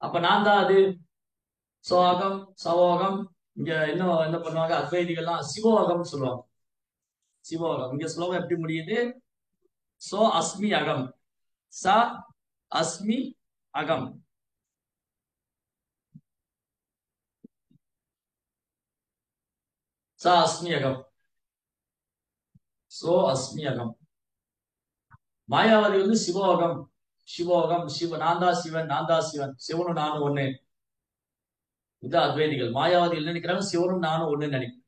Speaker 1: அப்ப நான் தான் அது. சோகம் சவோகம், இங்க இன்னும் என்ன பண்ணுவாங்க அத்வைதிகள்லாம் சிவோகம் சொல்லுவாங்க. சிவோகம் இங்க ஸ்லோகம் எப்படி முடியுது? சோ அஸ்மி அகம், ச அஸ்மி அகம், ச அஸ்மி அகம், சோ அஸ்மி அகம். மாயாவாதி வந்து சிவோகம், சிவோகம் சிவ, நான் தான் சிவன், நான் தான் சிவன், சிவனும் நானும் ஒண்ணு. இது அத்வைதிகள். மாயாவாதிகள் நினைக்கிறாங்க சிவனும் நானும் ஒண்ணு நினைக்கிறேன்.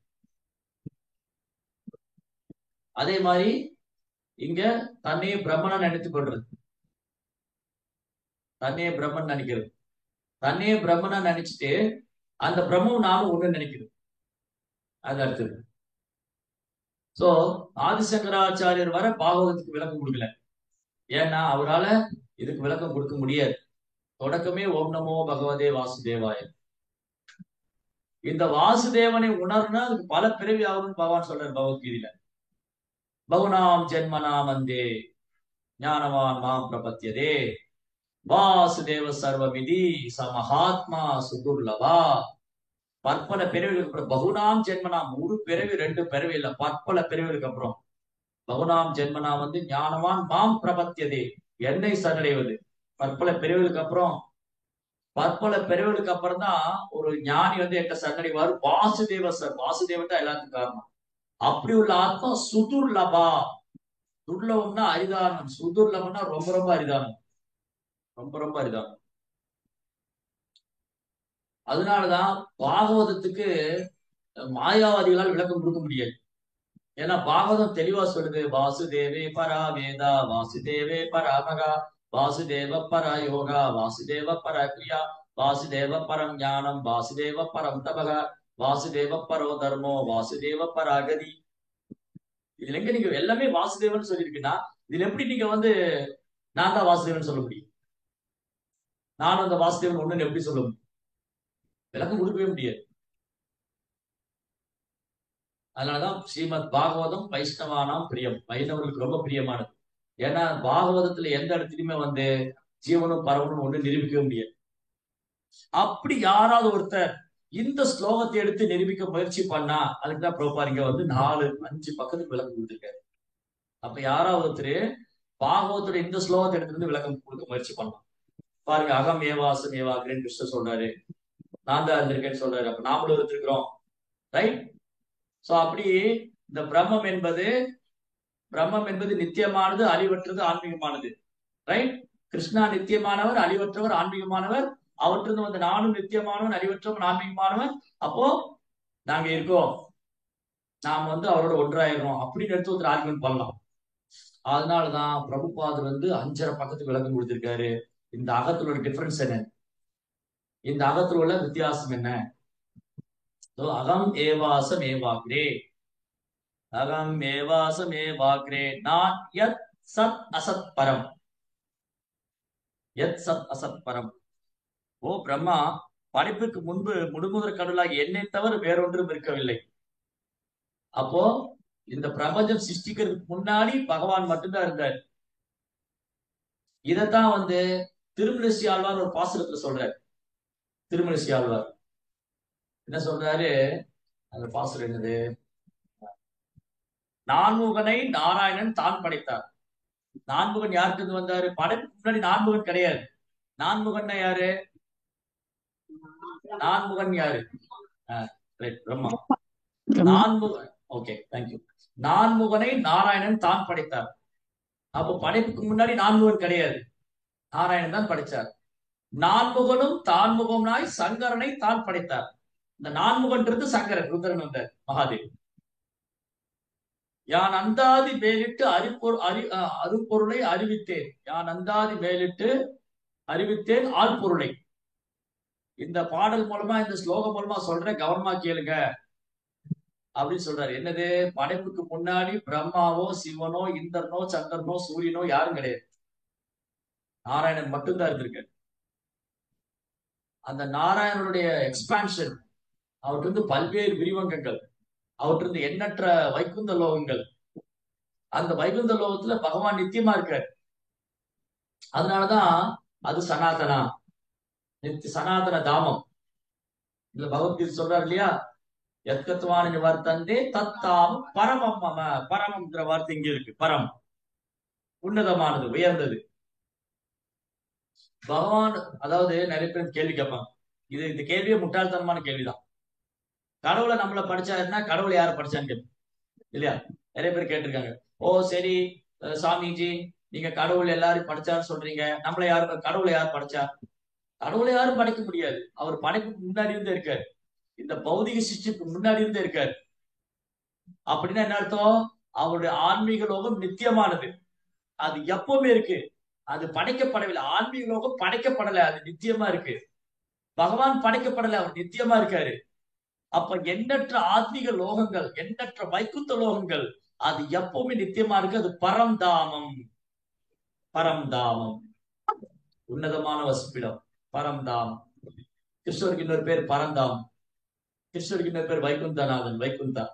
Speaker 1: அதே மாதிரி இங்க தன்னையே பிரம்மனா நினைத்துக் கொள்றது, தன்னையே பிரம்மன் நினைக்கிறது, தன்னையே பிரம்மனா நினைச்சிட்டு அந்த பிரம்மம் நானும் ஒண்ணு நினைக்கிறது. அது அடுத்தது. சோ ஆதிசங்கராச்சாரியர் வர பாகவதத்துக்கு விளக்கம் கொடுக்கல. ஏன்னா அவரால இதுக்கு விளக்கம் கொடுக்க முடியாது. தொடக்கமே ஓம் நமோ பகவதே வாசுதேவாய. இந்த வாசுதேவனை உணர்னா அதுக்கு பல பிறவி ஆகும்னு பகவான் சொல்றார் பகவத்கீதையில. பகுனாம் ஜென்மனாம் வந்தே ஞானவான் மாம் பிரபத்தியதே வாசுதேவ சர்வமிதி சமஹாத்மா சுதுர்லவா. பற்பல பிறவிகளுக்கு அப்புறம் பகுனாம் ஜென்மனாம், ஒரு பிறவி ரெண்டு பிறவி இல்ல, பற்பல பிறவிகளுக்கு அப்புறம் பகுனாம் ஜென்மனாம் வந்து ஞானவான் மாம் பிரபத்தியதே, என்னை சரணடைவது. பற்பல பிறவிகளுக்கு அப்புறம், பற்பல பிறவிகளுக்கு அப்புறம் தான் ஒரு ஞானி வந்து என்கிட்ட சரணடைவார். வாசுதேவ வாசுதேவன் தான் எல்லாத்துக்கும் காரணம். அப்படி உள்ள ஆத்மா சுதுர்லபா. துர்லபம்னா அரிதானம், சுதுர்லபம்னா ரொம்ப ரொம்ப அரிதானம், ரொம்ப ரொம்ப அரிதானம். அதனாலதான் பாகவதத்துக்கு மாயாவாதிகளால் விளக்கம் கொடுக்க முடியாது. ஏன்னா பாகவதம் தெளிவா சொல்லுது, வாசுதேவே பரா வேதா, வாசுதேவே பராமகா, வாசுதேவ பரா யோகா, வாசுதேவ பர கிரியா, வாசுதேவ பரம் ஞானம், வாசுதேவ பரம் தபக, வாசுதேவ பரோ தர்மோ, வாசுதேவ பராகதி. இதுல எங்க நீங்க எல்லாமே வாசுதேவன் சொல்லியிருக்குன்னா இதுல எப்படி நீங்க வந்து நான் தான் வாசுதேவன் சொல்ல முடியும்? நானும் அந்த வாசுதேவன் ஒண்ணுன்னு எப்படி சொல்ல முடியும்? விளக்கம் கொடுக்கவே முடியாது. அதனாலதான் ஸ்ரீமத் பாகவதம் வைஷ்ணவானாம் பிரியம், வைணவர்களுக்கு ரொம்ப பிரியமானது. ஏன்னா பாகவதத்துல எந்த இடத்துலயுமே வந்து ஜீவனும் பரவனும் ஒண்ணு நிரூபிக்கவே முடியாது. அப்படி யாராவது ஒருத்தர் இந்த ஸ்லோகத்தை எடுத்து நிரூபிக்க முயற்சி பண்ணா அதுக்குதான் பிரபுபார் இங்க வந்து 4-5 பக்கத்துக்கு விளக்கம் கொடுத்திருக்காரு. அப்ப யாராவது ஒருத்தர் பாகவத்தோட இந்த ஸ்லோகத்தை எடுத்து விளக்கம் கொடுக்க முயற்சி பண்ணலாம். பாருங்க, அகம் ஏவாசம் ஏவாகிறேன் கிருஷ்ணர் சொல்றாரு, நான் தான் இருந்திருக்கேன்னு சொல்றாரு. அப்ப நாமளும் இருந்திருக்கிறோம், ரைட்? சோ அப்படி இந்த பிரம்மம் என்பது நித்தியமானது, அழிவற்றது, ஆன்மீகமானது, ரைட்? கிருஷ்ணா நித்தியமானவர், அழிவற்றவர், ஆன்மீகமானவர். அவற்றிருந்து வந்து நானும் நித்தியமானவன், அழிவற்றவன், ஆன்மீகமானவன். அப்போ நாங்க இருக்கோம், நாம் வந்து அவரோட ஒன்றாயிரும் அப்படின்னு எடுத்து ஒருத்தர் ஆர்குமெண்ட் பண்ணலாம். அதனாலதான் பிரபுபாதர் வந்து 5.5 பக்கத்துக்கு விளக்கம் கொடுத்திருக்காரு. இந்த அகத்துல உள்ள டிஃபரன்ஸ் என்ன, இந்த அகத்துல உள்ள வித்தியாசம் என்ன? அகம் ஏவாசம் ஏவாக்ரே, அகம் ஏவாசம் ஏவாக்ரே நான் யத் சத் அசத் பரம், யத் சத் அசத் பரம். ஓ பிரம்மா, படைப்புக்கு முன்பு முழுமுதற் கடவுளாகி என்னை தவிர வேறொன்றும் இருக்கவில்லை. அப்போ இந்த பிரபஞ்சம் சிருஷ்டிக்கிறதுக்கு முன்னாடி பகவான் மட்டும்தான் இருந்தார். இதத்தான் வந்து திருமலிசை ஆழ்வார் ஒரு பாசுரத்துல சொல்றாரு. திருமலிசை ஆழ்வார் என்ன சொல்றாரு, அந்த பாசுரம் என்னது? நான்முகனை நாராயணன் தான் படைத்தார். நான்முகன் யாருக்கு இருந்து வந்தாரு? படைப்புக்கு முன்னாடி நான்முகன் கிடையாது. நான்முகன்னா யாரு? நான்முகன் யாரு? பிரம்மா. நான்முகன், ஓகே, தேங்க்யூ. நான்முகனை நாராயணன் தான் படைத்தார். அப்போ படைப்புக்கு முன்னாடி நான்முகன் கிடையாது, நாராயணன் தான் படைச்சார். நான்முகனும் தான்முகனாய் சங்கரனை தான் படைத்தார். இந்த நான்முகன்றது சங்கரன், ருத்ரன் வந்தார், மகாதேவ். யான் அந்தாதி மேலிட்டு அருப்பொருளை அறிவித்தேன், யான் அந்தாதி மேலிட்டு அறிவித்தேன் ஆழ்பொருளை. இந்த பாடல் மூலமா, இந்த ஸ்லோகம் மூலமா சொல்றேன், கவனமா கேளுங்க அப்படின்னு சொல்றாரு. என்னது? படைப்புக்கு முன்னாடி பிரம்மாவோ சிவனோ இந்திரனோ சந்திரனோ சூரியனோ யாரும் கிடையாது, நாராயணன் மட்டும்தான் இருந்திருக்காரு. அந்த நாராயணனுடைய எக்ஸ்பான்ஷன், அவற்றிருந்து பல்வேறு விரிவங்கங்கள், அவற்றிருந்து எண்ணற்ற வைகுந்த லோகங்கள். அந்த வைகுந்த லோகத்துல பகவான் நித்தியமா இருக்காரு. அதனாலதான் அது சனாதனா, சனாதன தாமம். இல்ல பகவத்கீதை சொல்றாரு இல்லையா, எத்கத்வான நிவர்த்தந்தே தத்தாம் பரமம் மம. பரமம்ங்கிற வார்த்தை இங்க இருக்கு. பரம் உன்னதமானது, உயர்ந்தது. பகவான், அதாவது நிறைய பேர் கேள்வி கேட்பாங்க, இந்த கேள்வியே முட்டாள்தனமான கேள்விதான். கடவுளை நம்மள படிச்சாருன்னா கடவுளை யார படிச்சான்னு கேட்போம் இல்லையா? நிறைய பேர் கேட்டிருக்காங்க. ஓ சரி சாமிஜி, நீங்க கடவுள் எல்லாரும் படிச்சாருன்னு சொல்றீங்க, நம்மள யாரு, கடவுளை யார் படைச்சா? கடவுளை யாரும் படைக்க முடியாது. அவர் படைப்புக்கு முன்னாடி இருந்தே இருக்காரு, இந்த பௌதிக சிருஷ்டிக்கு முன்னாடி இருந்தே இருக்காரு. அப்படின்னா என்ன அர்த்தம்? அவருடைய ஆன்மீக லோகம் நித்தியமானது, அது எப்பவுமே இருக்கு, அது படைக்கப்படவில்லை. ஆன்மீக லோகம் படைக்கப்படலை, அது நித்தியமா இருக்கு. பகவான் படைக்கப்படலை, அவர் நித்தியமா இருக்காரு. அப்ப எண்ணற்ற ஆத்மீக லோகங்கள், எண்ணற்ற வைகுந்த லோகங்கள், அது எப்பவுமே நித்தியமா இருக்கு. அது பரம்தாமம், பரம்தாமம், உன்னதமான வசிப்பிடம், பரம்தாமம். கிருஷ்ணருக்கு இன்னொரு பேர் பரந்தாமம், கிருஷ்ணருக்கு இன்னொரு பேர் வைகுந்தநாதன், வைகுந்தா.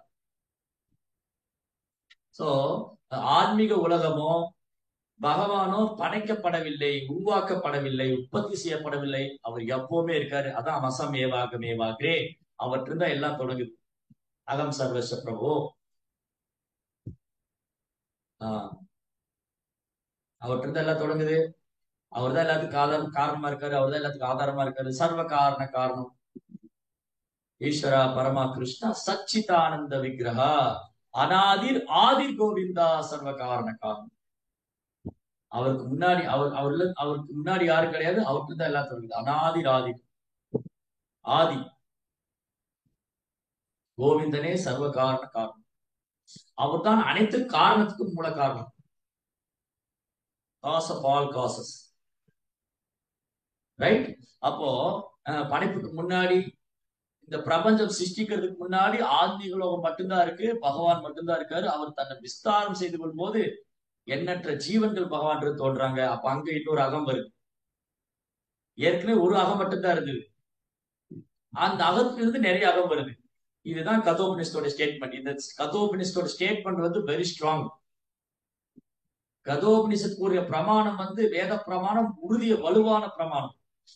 Speaker 1: சோ ஆன்மீக உலகமோ பகவானோ படைக்கப்படவில்லை, உருவாக்கப்படவில்லை, உற்பத்தி செய்யப்படவில்லை, அவர் எப்பவுமே இருக்காரு. அதான் அமசம் ஏவாகம் ஏவாகிறே, அவற்றிருந்தா எல்லாம் தொடங்குது. அகம் சர்வஸ்வ பிரபு, அவற்றிருந்தா எல்லாம் தொடங்குது. அவர் தான் எல்லாத்துக்கும் காரணமா இருக்காரு, அவர் தான் எல்லாத்துக்கும் ஆதாரமா இருக்காரு. சர்வ காரண காரணம் ஈஸ்வரா பரமா கிருஷ்ணா சச்சிதானந்த விக்கிரகா அநாதிர் ஆதிர் கோவிந்தா சர்வ காரண காரணம். அவருக்கு முன்னாடி அவருக்கு முன்னாடி யாரும் கிடையாது, அவருக்கு தான் எல்லாம் தொடங்குது. அநாதிர் ஆதி, ஆதி கோவிந்தனே சர்வ காரண காரணம். அவர் தான் அனைத்து காரணத்துக்கும் மூல காரணம். Cause of all causes, right? அப்போ படைப்புக்கு முன்னாடி, இந்த பிரபஞ்சம் சிருஷ்டிக்கிறதுக்கு முன்னாடி ஆன்மீக லோகம் மட்டும்தான் இருக்கு, பகவான் மட்டும்தான் இருக்காரு. அவர் தன்னை விஸ்தாரம் செய்து கொள்ளும் போது எண்ணற்ற ஜீவன்கள் பகவான் தோன்றாங்க. அப்ப அங்க இன்னொரு அகம் வருது. ஏற்கனவே ஒரு அகம் மட்டும்தான் இருந்தது, அந்த அகத்திலிருந்து நிறைய அகம் வருது. இதுதான் கதோபனிஷத்தோட ஸ்டேட்மெண்ட். இந்த கதோபனிஷத்தோட ஸ்டேட்மெண்ட் வந்து வெரி ஸ்ட்ராங். கதோபனிஷத் கூறிய பிரமாணம் வந்து வேத பிரமாணம், உறுதிய வலுவான பிரமாணம்.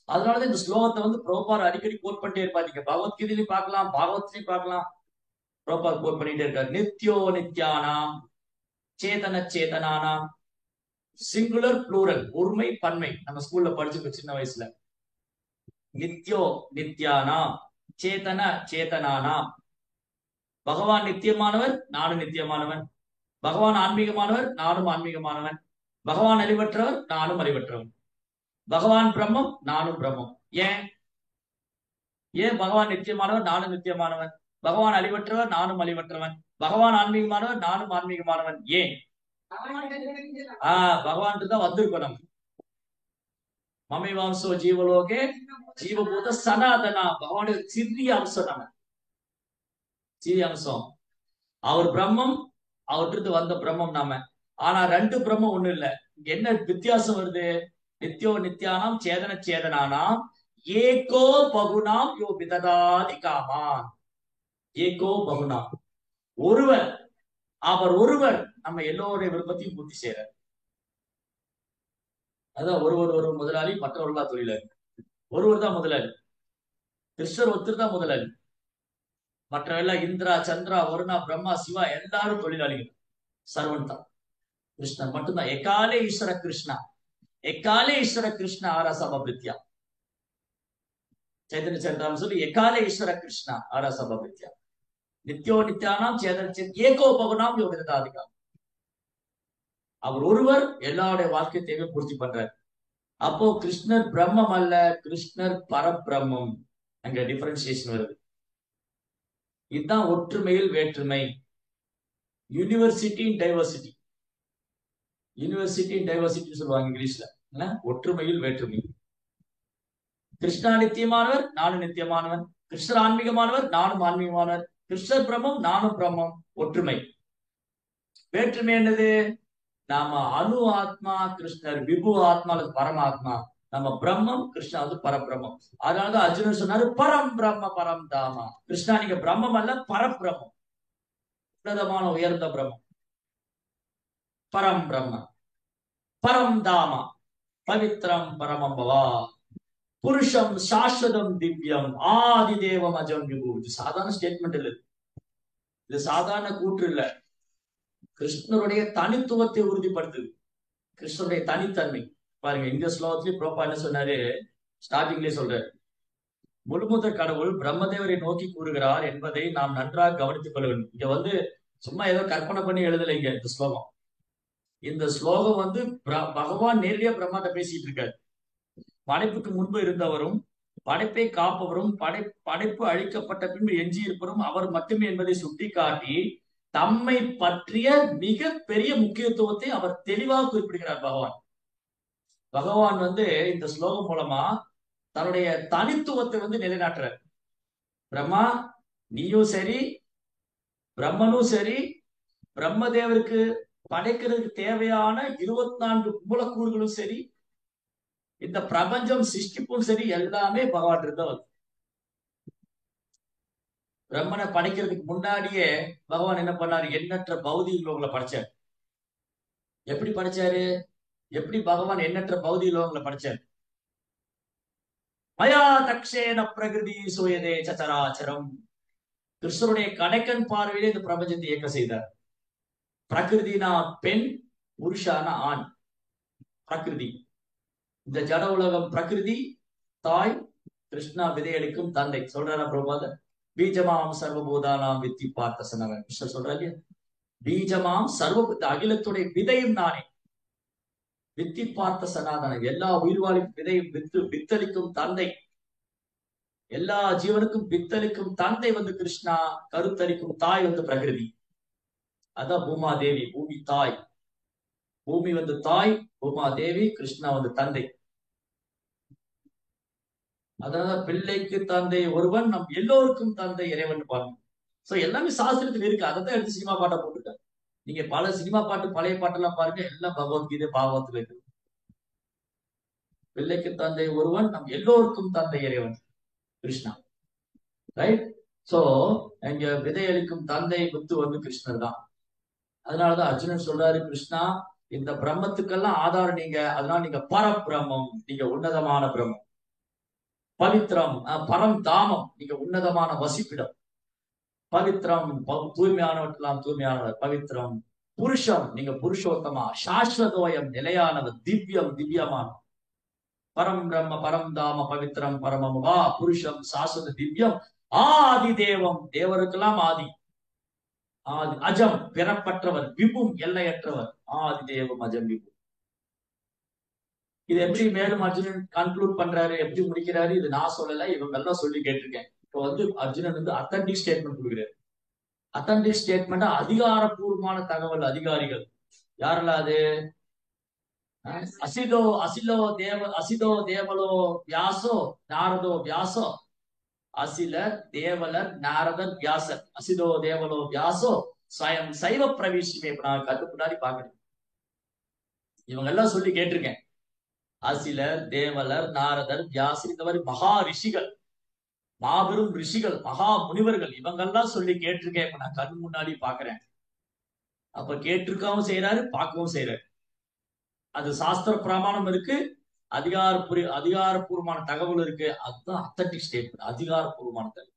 Speaker 1: அதனாலதான் இந்த ஸ்லோகத்தை வந்து பிரபுபார் அடிக்கடி கோட் பண்ணிட்டே இருப்பார். நீங்க பகவத்கீதையிலையும் பார்க்கலாம், பாகவத்லையும் பார்க்கலாம். பிரபுபார் கோட் பண்ணிட்டே இருக்காரு. நித்யோ நித்யானாம் சேதன சேதனானாம், சிங்குலர் ப்ளூரல், ஒருமை பன்மை. நம்ம ஸ்கூல்ல படிச்சிருக்கோம் சின்ன வயசுல. நித்யோ நித்யானாம் சேதன சேதனானாம். பகவான் நித்தியமானவர், நானும் நித்தியமானவன். பகவான் ஆன்மீகமானவர், நானும் ஆன்மீகமானவன். பகவான் அறிவற்றவர், நானும் அறிவற்றவன். பகவான் பிரம்மம், நானும் பிரம்மம். ஏன் ஏன் பகவான் நித்தியமானவர், நானும் நித்தியமானவன். பகவான் அழிவற்றவர், நானும் அழிவற்றவன். பகவான் ஆன்மீகமானவர், நானும் ஆன்மீகமானவன். ஏன் பகவான் தான் வந்திருக்கோம் நம்ம. மமை வாம்சோ ஜீவலோகே ஜீவபூத சனாதனா. பகவானுடைய சிறிய அம்சம், நம்ம சிறிய அம்சம். அவர் பிரம்மம், அவற்றிருந்து வந்த பிரம்மம் நாம. ஆனா ரெண்டு பிரம்மம் ஒண்ணு இல்ல. என்ன வித்தியாசம் வருது? நித்யோ நித்யானாம் சேதன சேதனானாம் ஏகோ பகுனாம் யோ விததாதி காமான். ஏகோ பகுனாம், ஒருவர், அவர் ஒருவர் நம்ம எல்லோருடைய விருப்பத்தையும் பூர்த்தி செய்யறார். அதான் ஒருவர் முதலாளி, மற்றவர்களா தொழிலாளி. ஒருவர் தான் முதலாளி, கிருஷ்ணர் ஒருத்தர் தான் முதலாளி. மற்றவெல்லாம் இந்திரா, சந்திரா, வருணா, பிரம்மா, சிவா எல்லாரும் தொழிலாளிகள். சர்வன் தான், கிருஷ்ணர் மட்டும்தான். எக்காலே ஈஸ்வர கிருஷ்ணா, எக்காலே ஈஸ்வர கிருஷ்ணா ஆராசபித்யா. சைதன்ய சரிதாம் சொல்லி எக்காலே ஈஸ்வர கிருஷ்ணா ஆராசபித்யா. நித்யோ நித்யானாம் சேதன ஏகோ பகுனாம் யோகிதாதிகா. அவர் ஒருவர் எல்லாருடைய வாழ்க்கை தேவை பூர்த்தி பண்றார். அப்போ கிருஷ்ணர் பிரம்மம் அல்ல, கிருஷ்ணர் பரபிரம்மம். அங்க டிஃபரன்சியேஷன் வருது. இதுதான் ஒற்றுமையில் வேற்றுமை. University in diversity. University in diversity சொல்லுவாங்க இங்கிலீஷ்ல. ஒற்றுமையில் வேற்றுமை. கிருஷ்ணா நித்தியமானவர், நானும் நித்தியமானவன். கிருஷ்ணர் ஆன்மீகமானவர், நானும் ஆன்மீகமானவர். கிருஷ்ணர் பிரம்மம், நானும் பிரம்மம். ஒற்றுமை. வேற்றுமை என்னது? நாம அணு ஆத்மா, கிருஷ்ணர் விபு ஆத்மா அல்லது பரமாத்மா. நம்ம பிரம்மம், கிருஷ்ணா வந்து பரபிரம்மம். அதனாலதான் அர்ஜுனன் சொன்னாரு பரம் பிரம்ம பரம் தாமா. கிருஷ்ணா நீங்க பிரம்மம் அல்ல, பரபிரம்மம், உன்னதமான உயர்ந்த பிரம்மம். பரம் பிரம்ம பரம் தாமா பவித்ரம் பரமம் பவா புருஷம் சாஸ்வதம் திவ்யம் ஆதி தேவம் அஜம் விபு. இது சாதாரண ஸ்டேட்மெண்ட் இல்ல, இது சாதாரண கூற்று இல்ல. கிருஷ்ணருடைய தனித்துவத்தை உறுதிப்படுத்துது, கிருஷ்ணருடைய தனித்தன்மை. பாருங்க, இந்த ஸ்லோகத்திலேயே பிரபா என்ன சொன்னாரு, ஸ்டார்டிங்லேயே சொல்றாரு, முழுமுதற் கடவுள் பிரம்மதேவரை நோக்கி கூறுகிறார் என்பதை நாம் நன்றாக கவனித்துக் கொள்ள வேண்டும். இங்க வந்து சும்மா ஏதோ கற்பனை பண்ணி எழுதலைங்க இந்த ஸ்லோகம். இந்த ஸ்லோகம் வந்து பகவான் நேரடியா பிரம்மாட்ட பேசிட்டு இருக்காரு. படைப்புக்கு முன்பு இருந்தவரும், படைப்பை காப்பவரும், படைப்பு அழிக்கப்பட்ட பின்பு எஞ்சி இருப்பவரும் அவர் மட்டுமே என்பதை சுட்டிக்காட்டி தம்மை பற்றிய மிக பெரிய முக்கியத்துவத்தை அவர் தெளிவாக குறிப்பிடுகிறார். பகவான் வந்து இந்த ஸ்லோகம் மூலமா தன்னுடைய தனித்துவத்தை வந்து நிலைநாட்டுறார். பிரம்மா நீயும் சரி, பிரம்மனும் சரி, பிரம்மதேவருக்கு படைக்கிறதுக்கு தேவையான 24 மூலக்கூறுகளும் சரி, இந்த பிரபஞ்சம் சிருஷ்டிப்பும் சரி, எல்லாமே பகவான் இருந்தவர். பிரம்மனை படைக்கிறதுக்கு முன்னாடியே பகவான் என்ன பண்ணாரு? எண்ணற்ற பௌதிக லோகங்களை படைச்சார். எப்படி படைச்சாரு? எப்படி பகவான் எண்ணற்ற பௌதிக லோகங்களை படைச்சார்? மயா தக்ஷேன பிரகிருதி சூயதே சச்சராச்சரம். கிருஷ்ணருடைய கடைக்கண் பார்வையிலே இந்த பிரபஞ்சத்தை இயக்க செய்தார். பிரகிருதினா பெண், புருஷானா ஆண். பிரகிருதி, இந்த ஜட உலகம் பிரகிருதி தாய், கிருஷ்ணா விதையளிக்கும் தந்தை. சொல்றாரா பிரபாதர்? பீஜமாம் சர்வபூதானாம் வித்தி பார்த்தசனவன். கிருஷ்ணர் சொல்றாரு, பீஜமாம் சர்வபூத, அகிலத்துடைய விதையும் நானே. வித்தி பார்த்த சனாதன, எல்லா உயிர்வாழிக்கும் விதையும் வித்தளிக்கும் தந்தை. எல்லா ஜீவனுக்கும் வித்தளிக்கும் தந்தை வந்து கிருஷ்ணா, கருத்தளிக்கும் தாய் வந்து பிரகிருதி. அதான் பூமா தேவி, பூமி தாய். பூமி வந்து தாய், பூமா தேவி, கிருஷ்ணா வந்து தந்தை. அதனால பிள்ளைக்கு தந்தை ஒருவன், நம் எல்லோருக்கும் தந்தை இறைவன் பாருங்க. சோ எல்லாமே சாஸ்திரத்தில் இருக்கு. அதை தான் எடுத்து சினிமா பாட்டை போட்டுருக்காங்க. நீங்க பல சினிமா பாட்டு, பழைய பாட்டெல்லாம் பாருங்க, எல்லாம் பகவத்கீதை பாகவத்துல இருக்கு. பிள்ளைக்கு தந்தை ஒருவன், நம் எல்லோருக்கும் தந்தை இறைவன் கிருஷ்ணா. ரைட்? சோ இங்க விதையளிக்கும் தந்தை முத்து வந்து கிருஷ்ணர் தான். அதனாலதான் அர்ஜுனன் சொல்றாரு, கிருஷ்ணா இந்த பிரம்மத்துக்கெல்லாம் ஆதாரம் நீங்க, அதனால நீங்க பரபிரம்மம், நீங்க உன்னதமான பிரம்மம். பவித்ரம் பரம் தாமம், நீங்க உன்னதமான வசிப்பிடம். பவித்ரம் தூய்மையானவற்றெல்லாம் தூய்மையானவர். பவித்ரம் புருஷம், நீங்க புருஷோத்தமா. சாஸ்வதோயம், நிலையானவர். திவ்யம், திவ்யமான. பரம் பிரம்ம பரம் தாம பவித்ரம் பரமம் வா புருஷம் சாஸ்வத திவ்யம். ஆதி தேவம், தேவருக்கெல்லாம் ஆதி. ஆதி அஜம், பிறப்பற்றவர். விபும், எல்லையற்றவர். ஆதி தேவம் அஜம் விபு. இது எப்படி மேலும் அர்ஜுனன் கன்க்ளூட் பண்றாரு, எப்படி முடிக்கிறாரு, இது நான் சொல்லல, இவங்க எல்லாம் சொல்லி கேட்டிருக்கேன். இப்போ அர்ஜுனன் அத்தன்டிக் ஸ்டேட்மெண்ட் கொடுக்குறாரு. அத்தன்டிக் ஸ்டேட்மெண்ட், அதிகாரப்பூர்வமான தகவல். அதிகாரிகள் யாரெல்லாம் அது? அசிதோ தேவலோ வியாசோ நாரதோ வியாசோ. அசிலர், தேவலர், நாரதர், வியாசர். அசிதோ தேவலோ வியாசோ ஸ்வயம் சைவ பிரவேசிமே. இப்ப நான் கண்ணு முன்னாடி பாக்குறேன், இவங்க எல்லாம் சொல்லி கேட்டிருக்கேன். அசிலர், தேவலர், நாரதர், வியாசர், இந்த மாதிரி மகா ரிஷிகள், மாபெரும் ரிஷிகள், மகா முனிவர்கள், இவங்கெல்லாம் சொல்லி கேட்டிருக்கேன். இப்ப நான் கண்ணு முன்னாடி பாக்குறேன். அப்ப கேட்டிருக்கவும் செய்யறாரு, பார்க்கவும் செய்யறாரு. அது சாஸ்திர பிரமாணம் இருக்கு, அதிகாரப்பூர்வமான தகவல் இருக்கு. அதுதான் அத்தன்டிக் ஸ்டேட்மெண்ட், அதிகாரப்பூர்வமான தகவல்.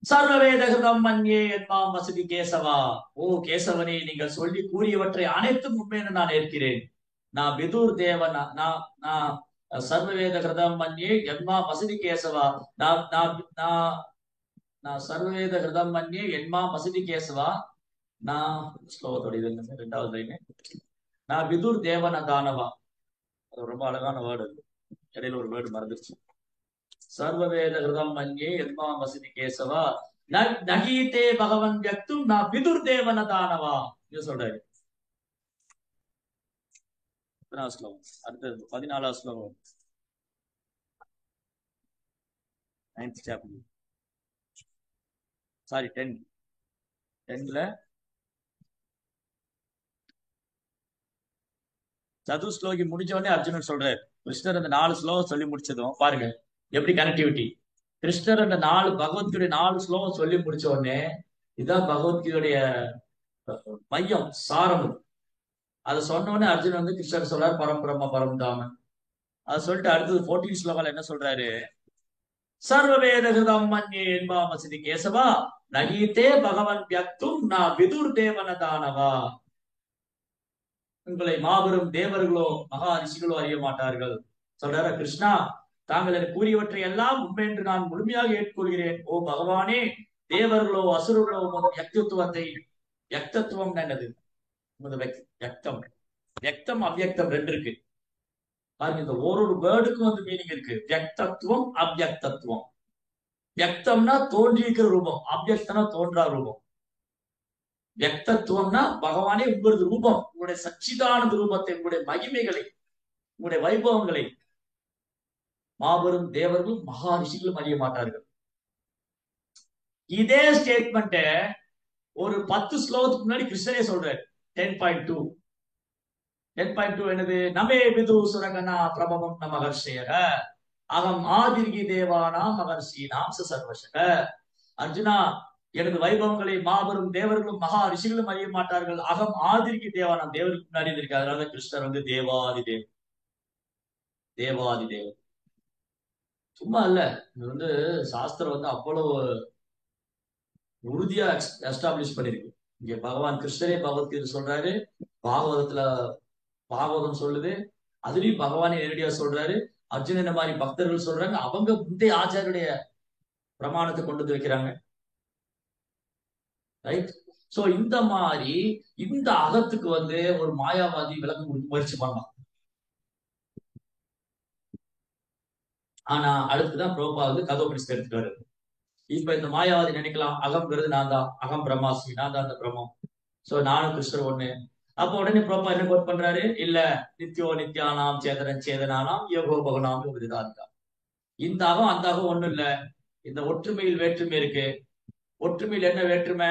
Speaker 1: சர்வவேதகிருதம் மன்யே என்பாம் வசதி கேசவா. ஓ கேசவனே, நீங்கள் சொல்லி கூறியவற்றை அனைத்தும் உண்மை என்று நான் ஏற்கிறேன். நான் விதுர் தேவன், நான் சர்வவேதகிருதம் மன்யே என்பாம் வசதி கேசவா. நான் நான் நான் நான் சர்வவேதகிருதம் மன்யே என்பாம் வசதி கேசவா. நான் ஸ்லோகத்தோட இது ரெண்டாவது லைன். நான் விதுர் தேவன தானவா. அது ரொம்ப அழகான வேர்டு. இடையில ஒரு வேர்டு மறந்துருச்சு. சர்வவேத கிருதம் மன்யே எல்மாம் வசதி கேசவா நகீதே பகவன் வியக்தும் நான் விதுர் தேவன தானவா. இது சொல்றாரு. ஸ்லோகம் அடுத்தது 14வது ஸ்லோகம், 9th chapter. சாரி 10ல சதுஸ்லோகி முடிஞ்ச உடனே அர்ஜுனன் சொல்றாரு. கிருஷ்ணர் அந்த 4 ஸ்லோகம் சொல்லி முடிச்சதும் பாருங்க எப்படி கனெக்டிவிட்டி. கிருஷ்ணர் அந்த 4 பகவத்கீதை 4 ஸ்லோகம் சொல்லி முடிச்ச உடனே இதுதான் பகவத்கீதையுடைய மையம், சாரம். அதை சொன்ன உடனே அர்ஜுனன் கிருஷ்ணர் சொல்றாரு பரம்பிரம்ம பரம்தாமன். அதை சொல்லிட்டு அடுத்தது 14 ஸ்லோகால என்ன சொல்றாரு? சர்வவேத கிருதம் மன்யே என்பாம் வசதி கேசவா நகீதே பகவன் வியக்தும் நான் விதுர் தேவன தானவா. உங்களை மாபெரும் தேவர்களோ மகா ரிஷிகளோ அறிய மாட்டார்கள். சொல்றாரு கிருஷ்ணா, தாங்கள் எனக்கு கூறியவற்றை எல்லாம் உண்மை என்று நான் முழுமையாக ஏற்றுக்கொள்கிறேன். ஓ பகவானே, தேவர்களோ அசுரர்களோ உமது வியக்தித்துவத்தை, வியக்தத்துவம் என்னது? வியக்தம், வியக்தம் அவ்வியக்தம் 2 இருக்கு பாருங்க. இந்த ஒரு வேர்டுக்கும் மீனிங் இருக்கு. வியக்தத்துவம், அவ்வியக்தத்துவம். வியக்தம்னா தோன்றி இருக்கிற ரூபம், அவ்வியக்தம்னா தோன்றா ரூபம். வியக்தத்துவம்னா பகவானே உங்களது ரூபம், உங்களுடைய சச்சிதானந்த ரூபத்தை, உங்களுடைய மகிமைகளை, உங்களுடைய வைபவங்களை மாபெரும் தேவர்களும் மகா ரிஷிகளும் அறிய மாட்டார்கள். இதே ஸ்டேட்மெண்ட் ஒரு 10 ஸ்லோகத்துக்கு முன்னாடி கிருஷ்ணரே சொல்றாரு. 10.2 என்னது? நமே விது சுரகனா பிரபவம் நம மகர்ஷேக அகம் ஆதிர்கி தேவானாம் மகர்ஷீனாம் சர்வசக. அர்ஜுனா, எனது வைபவங்களை மாபெரும் தேவர்களும் மகா ரிஷிகளும் அறிய மாட்டார்கள். அகம் ஆதிர்கி தேவானாம், தேவருக்கு முன்னாடி இருக்கு. அதனால கிருஷ்ணர் தேவாதி தேவ், தேவாதி தேவ். சும்மா இல்ல, இது சாஸ்திரம் அவ்வளவு உறுதியா எஸ்டாப்ளிஷ் பண்ணிருக்கு. இங்க பகவான் கிருஷ்ணரே பகவத்கீதை சொல்றாரு, பாகவதம் சொல்லுது, அதுலயும் பகவானே நேரடியா சொல்றாரு. அர்ஜுனன் இந்த மாதிரி பக்தர்கள் சொல்றாங்க, அவங்க முந்தைய ஆச்சாரியுடைய பிரமாணத்தை கொண்டு வந்து வைக்கிறாங்க. ரைட். சோ இந்த மாதிரி இந்த அகத்துக்கு ஒரு மாயாவாதி விளக்கம் கொடுக்க முயற்சி பண்ணலாம். ஆனா அடுத்துதான் பிரபுபாத கதோபனிஷத்தை எடுத்துட்டு வருது. இப்ப இந்த மாயாவாதி நினைக்கலாம், அகம்ங்கிறது நான் தான், அகம் பிரம்மாஸ்மி, நான் தான் அந்த பிரம்மம். சோ நானும் கிருஷ்ணர் ஒண்ணு. அப்ப உடனே பிரபா என்ன கோட் பண்றாரு? இல்ல, நித்யோ நித்யானாம் சேதனன் சேதனானாம் யோகோ பகனாம் யோகிதாந்தா. இந்த அகம் அந்த அகம் ஒண்ணும் இல்ல. இந்த ஒற்றுமையில் வேற்றுமை இருக்கு. ஒற்றுமையில் என்ன வேற்றுமை?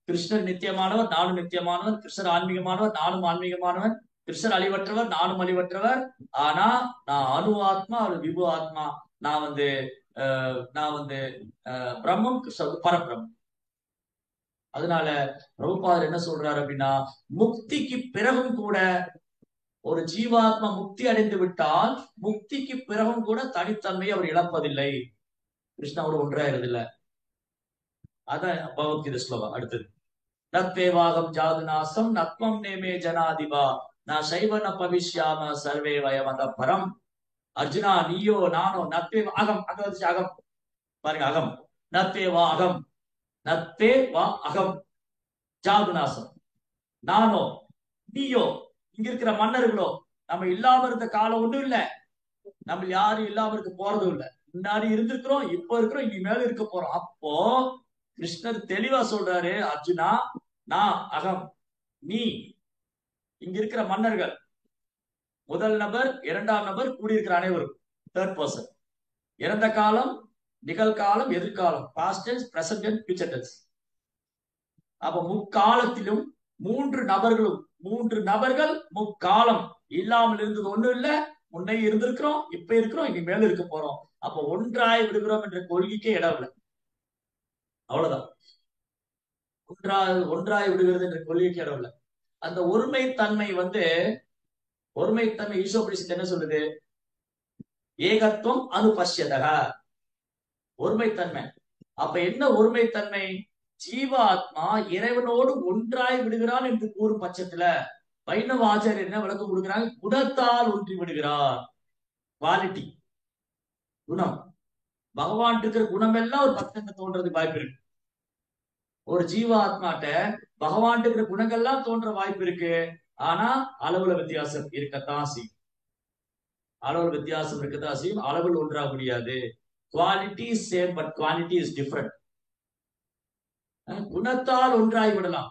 Speaker 1: கிருஷ்ணர் நித்தியமானவர், நானும் நித்தியமானவர். கிருஷ்ணர் ஆன்மீகமானவர், நானும் ஆன்மீகமானவர். கிருஷ்ணர் அழிவற்றவர், நானும் அழிவற்றவர். ஆனா நான் அணு ஆத்மா, அவர் விபு ஆத்மா. நான் பிரம்மம், கிருஷ்ணர் பரபிரம்மம். அதனால பிரபுபாதர் என்ன சொல்றாரு அப்படின்னா, முக்திக்கு பிறகும் கூட ஒரு ஜீவாத்மா முக்தி அடைந்து விட்டால் முக்திக்கு பிறகும் கூட தனித்தன்மையை அவர் இழப்பதில்லை. கிருஷ்ணாவோட ஒன்றாயிருதில்ல. அதான் பகவத்கீதை ஸ்லோகம். அடுத்தது, நத்வேவாகம் ஜாதுநாசம் நத்வம் நேமே ஜனாதிபா நான் சைவன பவிஷ்யாம சர்வே வயமத பரம். அர்ஜுனா நீயோ நானோ நத்வே அகம், அங்க வந்துச்சு அகம் பாருங்க, அகம் நத்வே வா அகம், நத்வே வா அகம் ஜாதுநாசம் நானோ நீயோ இங்க இருக்கிற மன்னர்களோ நம்ம இல்லாம இருந்த காலம் ஒண்ணும் இல்ல, நம்ம யாரும் இல்லாம இருக்க போறதும் இல்ல. முன்னாடி இருந்திருக்கிறோம், இப்ப இருக்கிறோம், இனிமேல இருக்க போறோம். அப்போ கிருஷ்ணர் தெளிவா சொல்றாரு, அர்ஜுனா நான் அகம், நீ இங்க இருக்கிற மன்னர்கள், முதல் நபர் இரண்டாம் நபர் கூடியிருக்கிற அனைவரும் தேர்ட் பர்சன், இறந்த காலம் நிகழ்காலம் எதிர்காலம், past tense present tense future tense. அப்ப முக்காலத்திலும் மூன்று நபர்கள் முக்காலம் இல்லாமல் இருந்தது ஒண்ணும் இல்ல, முன்னே இருந்திருக்கிறோம், இப்ப இருக்கிறோம், இனி மேல இருக்க போறோம். அப்ப ஒன்றாய் விடுகிறோம் என்ற கொள்கைக்கே இடம் இல்லை. அவ்வளவுதான், ஒன்றாய் விடுகிறது என்ற கொள்கைக்கு இடம் இல்லை. அந்த ஒருமைத்தன்மை ஈசோபரிஷத்து என்ன சொல்லுது? ஏகத்துவம் அனுபஷ்யதக, ஒருமைத்தன்மை. அப்ப என்ன ஒருமைத்தன்மை? ஜீவாத்மா இறைவனோடு ஒன்றாய் விடுகிறான் என்று கூறும் பட்சத்துல வைணவ ஆச்சாரியர் என்ன விளக்கம் கொடுக்கிறாங்க? குணத்தால் ஒன்றி விடுகிறார். குவாலிட்டி, குணம். பகவான் இருக்கிற குணம் எல்லாம் ஒரு பக்தன் தோன்றதுக்கு வாய்ப்பு இருக்கு. ஒரு ஜீவாத்மாட்ட பகவான் இருக்கிற குணங்கள்லாம் தோன்ற வாய்ப்பு இருக்கு. ஆனா அளவுல வித்தியாசம் இருக்கத்தான் செய்யும். அளவில் ஒன்றாக முடியாது. Quality is same but quality is different. குணத்தால் ஒன்றாய் விடலாம்.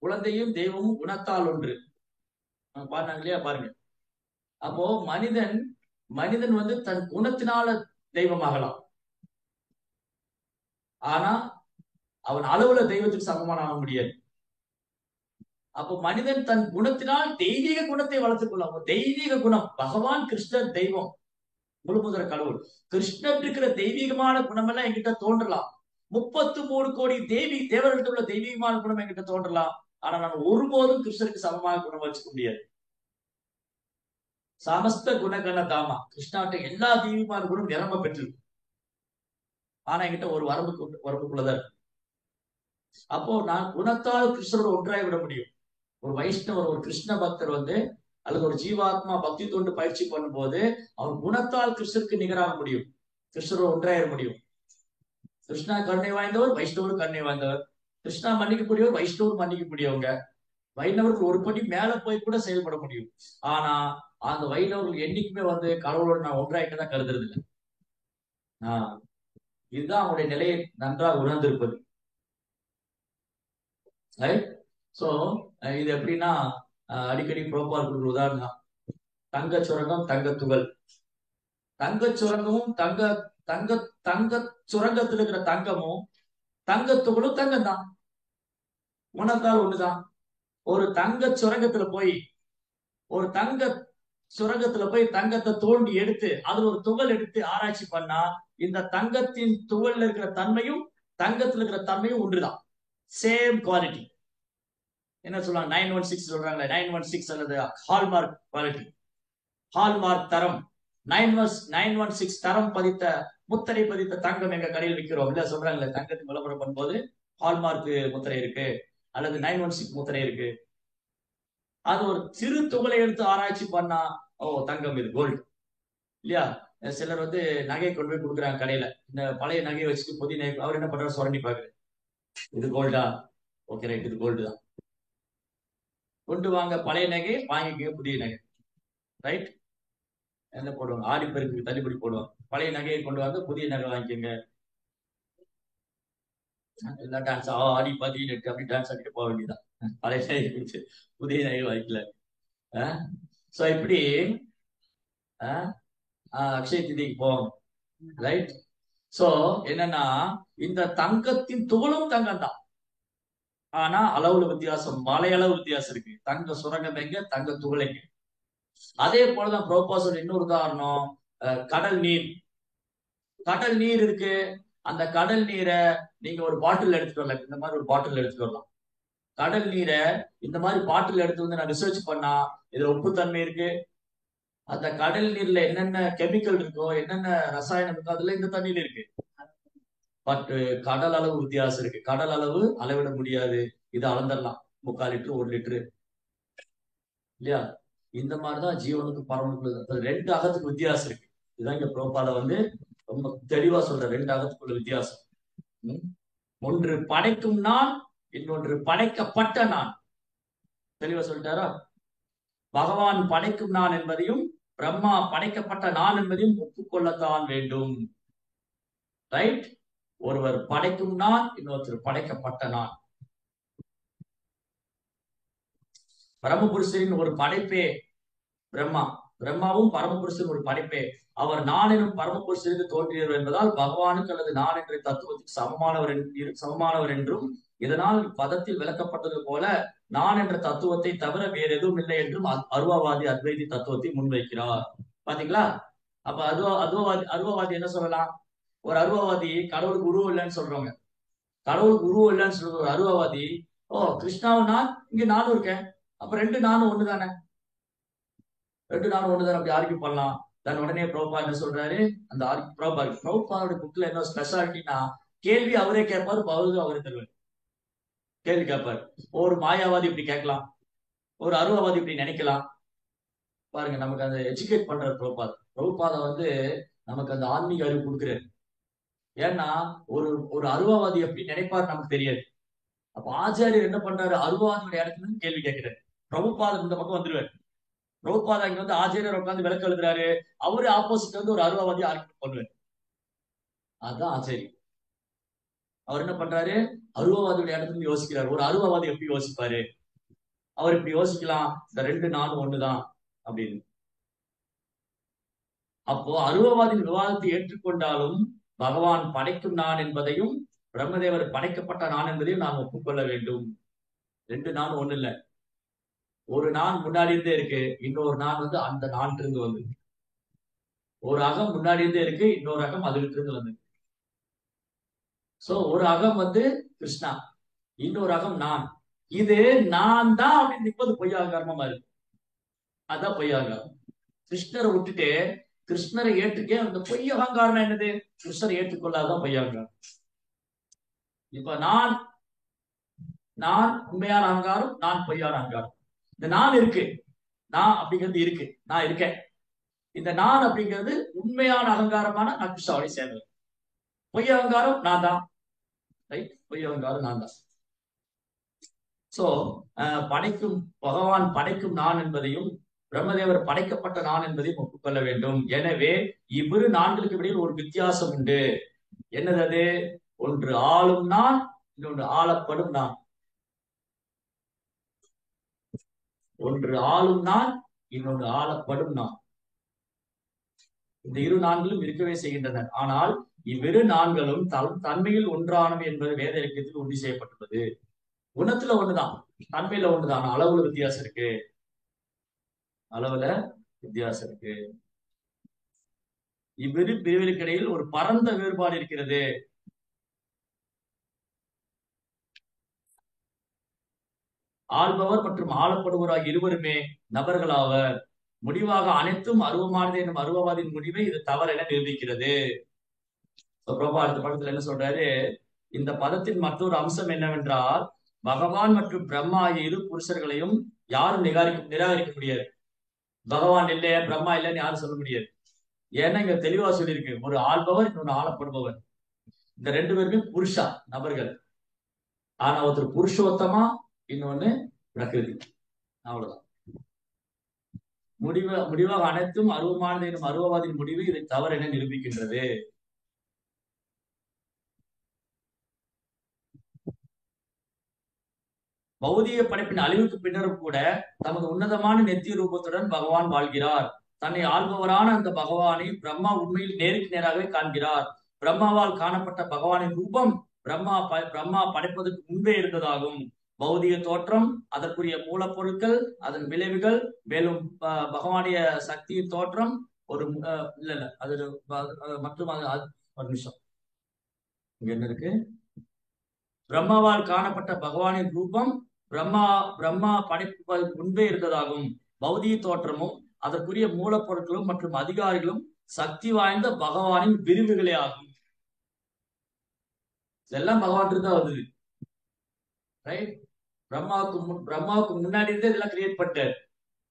Speaker 1: குழந்தையும் தெய்வமும் குணத்தால் ஒன்று. பாருங்க இல்லையா, பாருங்க. அப்போ மனிதன் தன் குணத்தினால தெய்வமாகலாம். ஆனா அவன் அளவுல தெய்வத்துக்கு சமமான ஆக முடியாது. அப்போ மனிதன் தன் குணத்தினால் தெய்வீக குணத்தை வளர்த்துக் கொள்ளாம, தெய்வீக குணம் பகவான் கிருஷ்ணர் தெய்வம், முழுமுதற கடவுள். கிருஷ்ணர் இருக்கிற தெய்வீகமான குணம் எல்லாம் என்கிட்ட தோன்றலாம். 33 கோடி தேவர்கள்ட்ட உள்ள தெய்வீகமான குணம் என்கிட்ட தோன்றலாம். ஆனா நான் ஒருபோதும் கிருஷ்ணருக்கு சமமான குணம் வச்சுக்க முடியாது. சமஸ்த குணகண தாமா, கிருஷ்ணாட்ட எல்லா தெய்வீகமான குணம் நிரம்ப பெற்றிருக்கு. ஆனா என்கிட்ட ஒரு வரம்புக்குள்ளதான் இருக்கு. அப்போ நான் குணத்தால் கிருஷ்ணரோட ஒன்றாய் விட முடியும். ஒரு வைஷ்ணவர், ஒரு கிருஷ்ண பக்தர் அல்லது ஒரு ஜீவாத்மா பக்தி தொண்டு பயிற்சி பண்ணும்போது அவர் குணத்தால் கிருஷ்ணருக்கு நிகராக முடியும், கிருஷ்ணரோட ஒன்றாயிர முடியும். கிருஷ்ணா கருணை வாய்ந்தவர், வைஷ்ணவர் கருணை வாய்ந்தவர். கிருஷ்ணா மன்னிக்கக்கூடியவர், வைஷ்ணவர் மன்னிக்கக்கூடியவங்க. வைணவர்கள் ஒரு படி மேல போய் கூட செயல்பட முடியும். ஆனா அந்த வைணவர்கள் என்னைக்குமே கடவுளோட நான் ஒன்றாயிட்டதான் கருதுறது இல்லை. இதுதான் அவங்களுடைய நிலையை நன்றாக உணர்ந்திருப்பது. சோ இது எப்படின்னா, அடிக்கடி புரோபால் கொடுக்குற உதாரணம் தான். தங்க சுரங்கம், தங்க துகள். தங்க சுரங்கமும் தங்க சுரங்கத்தில் இருக்கிற தங்கமும் தங்க துகளும் தங்கம் தான், குணத்தால் ஒண்ணுதான். ஒரு தங்க சுரங்கத்துல போய் தங்கத்தை தோண்டி எடுத்து அதுல ஒரு துகள் எடுத்து ஆராய்ச்சி பண்ணா இந்த தங்கத்தின் துகள்ல இருக்கிற தன்மையும் தங்கத்துல இருக்கிற தன்மையும் ஒன்றுதான், சேம் குவாலிட்டி. என்ன சொல்றாங்க? 916 சொல்றாங்க. 916 அல்லது ஹால்மார்க் குவாலிட்டி, ஹால்மார்க் தரம். 916 தரம் பதித்த, முத்திரை பதித்த தங்கம் எங்க கடையில் விற்கிறோம் இல்ல சொல்றாங்கல்ல. தங்கத்துக்கு விளம்பரம் பண்ணும்போது ஹால்மார்க் முத்திரை இருக்கு அல்லது 916 முத்திரை இருக்கு. அது ஒரு சிறு துகளை எடுத்து ஆராய்ச்சி பண்ணா ஓ தங்கம், இது கோல்டு இல்லையா? சிலர் நகையை கொண்டு போய் கொடுக்குறாங்க கடையில. இந்த பழைய நகையை வச்சுட்டு புதிய நகை அவர் என்ன பண்றாரு? சுரண்டி பாக்குறாரு. இது கோல்டா? ஓகே ரைட், இது கோல்டு தான். கொண்டு வாங்க பழைய நகை, வாங்கிக்க புதிய நகை. ரைட்? என்ன போடுவாங்க? ஆடிப்பெருக்கு தள்ளுபடி போடுவாங்க. பழைய நகையை கொண்டு வாங்க, புதிய நகை வாங்கிக்கோங்க. எல்லாம் டான்ஸ் ஆடி 18 அப்படி டான்ஸ் ஆடிட்டு போக வேண்டியதான். பழைய நகை கொடுத்து புதிய நகை வாங்கிக்கல. சோ இப்படி அக்ஷய திதிக்கு போவாங்க. ரைட்? சோ என்னன்னா, இந்த தங்கத்தின் துகளும் தங்கம் தான். ஆனா அளவுல வித்தியாசம், மலையளவு வித்தியாசம் இருக்கு. தங்க சுரங்கம் எங்க, தங்க துகள் எங்க. அதே போலதான் ப்ரோபோசல். இன்னொரு உதாரணம், கடல் நீர் இருக்கு. அந்த கடல் நீரை நீங்க ஒரு பாட்டில் எடுத்துட்டு வரலாம். இந்த மாதிரி ஒரு பாட்டில் எடுத்துட்டு வரலாம். கடல் நீரை இந்த மாதிரி பாட்டில் எடுத்து வந்து நான் ரிசர்ச் பண்ணா இதுல உப்புத்தன்மை இருக்கு, அந்த கடல் நீர்ல என்னென்ன கெமிக்கல் இருக்கோ என்னென்ன ரசாயனம் இருக்கோ அதுல இந்த தண்ணியில இருக்கு. பட் கடல் அளவு வித்தியாசம் இருக்கு. கடல் அளவு அளவிட முடியாது. இதை அளந்துடலாம் 3/4 லிட்டர் 1 லிட்டரு இல்லையா? இந்த மாதிரிதான் ஜீவனுக்கு பரமனுக்கு 2 அகத்துக்கு வித்தியாசம் இருக்கு. இதுதான் இங்க பிரபுபாத வந்து ரொம்ப தெளிவா சொல்ற 2 அகத்துக்குள்ள வித்தியாசம். ஒன்று படைக்கும் நான், இன்னொன்று படைக்கப்பட்ட நான். தெளிவா சொல்லிட்டாரா? பகவான் படைக்கும் நான் என்பதையும் பிரம்மா படைக்கப்பட்ட நான் என்பதையும் ஒப்புக்கொள்ளத்தான் வேண்டும். ரைட்? ஒருவர் படைக்கும் நான், இன்னொருத்தர் படைக்கப்பட்ட நான். பரமபுருஷரின் ஒரு படைப்பே பிரம்மா. பிரம்மாவும் பரமபுருஷன் ஒரு படைப்பே. அவர் நான் எனும் பரமபுருஷருக்கு தோன்றியவர் என்பதால் பகவானுக்கு அல்லது நான் என்ற தத்துவத்துக்கு சமமானவர் என்றும், இதனால் பதத்தில் விளக்கப்பட்டது போல நான் என்ற தத்துவத்தை தவிர வேற எதுவும் இல்லை என்றும் அருவவாதி அத்வைதி தத்துவத்தை முன்வைக்கிறார். பாத்தீங்களா? அப்ப அருவவாதி என்ன சொல்லலாம்? ஒரு அருவவாதி கடவுளுக்கு உருவம் இல்லைன்னு சொல்றவங்க, கடவுளுக்கு உருவம் இல்லைன்னு சொல்ற ஒரு அருவவாதி, ஓ கிருஷ்ணாவும் நான், இங்க நானும் இருக்கேன், அப்ப 2 நானும் ஒண்ணுதானே, 2 நானும் ஒண்ணுதானே, அப்படி ஆர்கியூ பண்ணலாம். தன் உடனே பிரபுபா என்ன சொல்றாரு, அந்த பிரபுபாவோட புக்ல என்ன ஸ்பெஷாலிட்டினா, கேள்வி அவரே கேட்பாரு, பதிலும் அவரே தருவார். கேள்வி கேட்பாரு. ஒரு மாயாவாதி இப்படி கேட்கலாம், ஒரு அருவவாதி இப்படி நினைக்கலாம். பாருங்க, நமக்கு அந்த எஜுகேட் பண்ற பிரபுபாத வந்து நமக்கு அந்த ஆன்மீக அறிவு கொடுக்குறாரு. ஏன்னா ஒரு அருவவாதி எப்படி நினைப்பாரு நமக்கு தெரியாது. அப்ப ஆச்சாரியர் என்ன பண்றாரு, அருவவாதியோட இடத்துல இருந்து கேள்வி கேட்கிறாரு. பிரபுபாதம் இந்த பக்கம் வந்துருவாரு. பிரபுபாதா இங்க வந்து ஆச்சாரியர் உட்காந்து விளக்கு எழுதுறாரு, அவரு ஆப்போசிட் வந்து ஒரு அருவவாதி ஆர்கியூ பண்ணுவாரு. அதுதான் ஆச்சரியம். அவர் என்ன பண்றாரு, அருவவாதியோட இடத்துல இருந்து யோசிக்கிறாரு. ஒரு அருவவாதி எப்படி யோசிப்பாரு, அவர் இப்படி யோசிக்கலாம், இந்த 2 நானும் ஒண்ணுதான் அப்படின்னு. அப்போ அருவவாதியின் விவாதத்தை ஏற்றுக்கொண்டாலும் பகவான் படைக்கும் நான் என்பதையும் பிரம்மதேவர் படைக்கப்பட்ட நான் என்பதையும் நாம் ஒப்புக்கொள்ள வேண்டும். 2 நான் ஒண்ணு இல்ல. ஒரு நான் முன்னாடி இருந்தே இருக்கு, இன்னொரு நான் வந்து அந்த நான் இருந்து வந்து, ஒரு அகம் முன்னாடி இருந்தே இருக்கு, இன்னொரு அகம் அதுகிட்ட இருந்து வந்து. சோ ஒரு அகம் வந்து கிருஷ்ணா, இன்னொரு அகம் நான். இது நான் தான் அப்படின்னு நிற்பது பொய்யாகாரமா இருக்கு. அதான் பொய்யாகாரம். கிருஷ்ணரை விட்டுட்டு கிருஷ்ணரை ஏற்றுக்க அந்த பொய் அகங்காரம் என்னது, கிருஷ்ணரை ஏற்றுக்கொள்ளாதான் பொய்யாகாரம். இப்ப நான் உண்மையான அகங்காரம், நான் பொய்யான அகங்காரம். இந்த நான் இருக்கு, நான் அப்படிங்கிறது இருக்கு, நான் இருக்கேன். இந்த நான் அப்படிங்கிறது உண்மையான அகங்காரமான நான் கிருஷ்ணாவோட சேர்ந்தது. பொய் அகங்காரம் நான் தான். ரைட்? பொய் அகங்காரம் நான் தான். சோ படைக்கும் பகவான் படைக்கும் நான் என்பதையும் பிரம்மதேவர் படைக்கப்பட்ட நான் என்பதையும் ஒப்புக்கொள்ள வேண்டும். எனவே இவ்விரு நான்களுக்கு இடையில் ஒரு வித்தியாசம் உண்டு. என்னது அது? ஒன்று ஆளும் நான், இன்னொன்று ஆளப்படும் நான். ஒன்று ஆளும் நான், இன்னொன்று ஆளப்படும் நான். இந்த இரு நான்களும் இருக்கவே செய்கின்றன. ஆனால் இவ்விரு நான்களும் தன்மையில் ஒன்றானவை என்பது வேத இலக்கியத்தில் உறுதி செய்யப்பட்டுள்ளது. குணத்துல ஒண்ணுதான், தன்மையில ஒண்ணுதான், அளவுல வித்தியாசம் இருக்கு. அளவுல வித்தியாசம் இருக்கு. இவ்விரு பிரிவுகளுக்கு இடையில் ஒரு பரந்த வேறுபாடு இருக்கிறது. ஆள்பவர் மற்றும் ஆளப்படுவோர் ஆகிய இருவருமே நபர்களாவர். முடிவாக அனைத்தும் அருவமானது என்னும் அருவவாதியின் முடிவை இது தவறு என நிரூபிக்கிறது. பிரபா அடுத்த படத்துல என்ன சொல்றாரு, இந்த பதத்தின் மற்றொரு அம்சம் என்னவென்றால் பகவான் மற்றும் பிரம்மா ஆகிய இரு புருஷர்களையும் யாரும் நிராகரிக்க முடியாது. பகவான் இல்லையா பிரம்மா இல்லைன்னு யாரும் சொல்ல முடியாது. ஏன்னா இங்க தெளிவா சொல்லியிருக்கு, ஒரு ஆள்பவர் இன்னொன்று ஆளப்படுபவர். இந்த 2 பேருமே புருஷா நபர்கள். ஆனா ஒருத்தர் புருஷோத்தமா, இன்னொன்னு பிரகிருதி. அவ்வளவுதான். முடிவாக அனைத்தும் அருவமானது எனும் அருவவாதியின் முடிவு இதை தவறு என நிரூபிக்கின்றது. பௌதிக படைப்பின் அழிவுக்கு பின்னரும் கூட தமது உன்னதமான நெத்திய ரூபத்துடன் பகவான் வாழ்கிறார். தன்னை ஆள்பவரான அந்த பகவானை பிரம்மா உண்மையில் நேருக்கு நேராகவே காண்கிறார். பிரம்மாவால் காணப்பட்ட பகவானின் ரூபம் பிரம்மா படைப்பதற்கு முன்பே இருந்ததாகும். பௌதிக தோற்றம், அதற்குரிய மூலப்பொருட்கள், அதன் விளைவுகள், மேலும் பகவானுடைய சக்தியின் தோற்றம் ஒரு இல்ல அது மற்றும் ஒரு நிமிஷம், இங்க என்ன இருக்கு, பிரம்மாவால் காணப்பட்ட பகவானின் ரூபம் பிரம்மா பிரம்மா படைப்பு முன்பே இருந்ததாகவும் பௌதிக தோற்றமும் அதற்குரிய மூலப்பொருட்களும் மற்றும் அதிகாரிகளும் சக்தி வாய்ந்த பகவானின் விரிவுகளே ஆகும். இதெல்லாம் பகவான் தான் வந்தது. ரைட்? பிரம்மாவுக்கு முன்னாடி இருந்து இதெல்லாம் கிரியேட் பண்ணிட்டாரு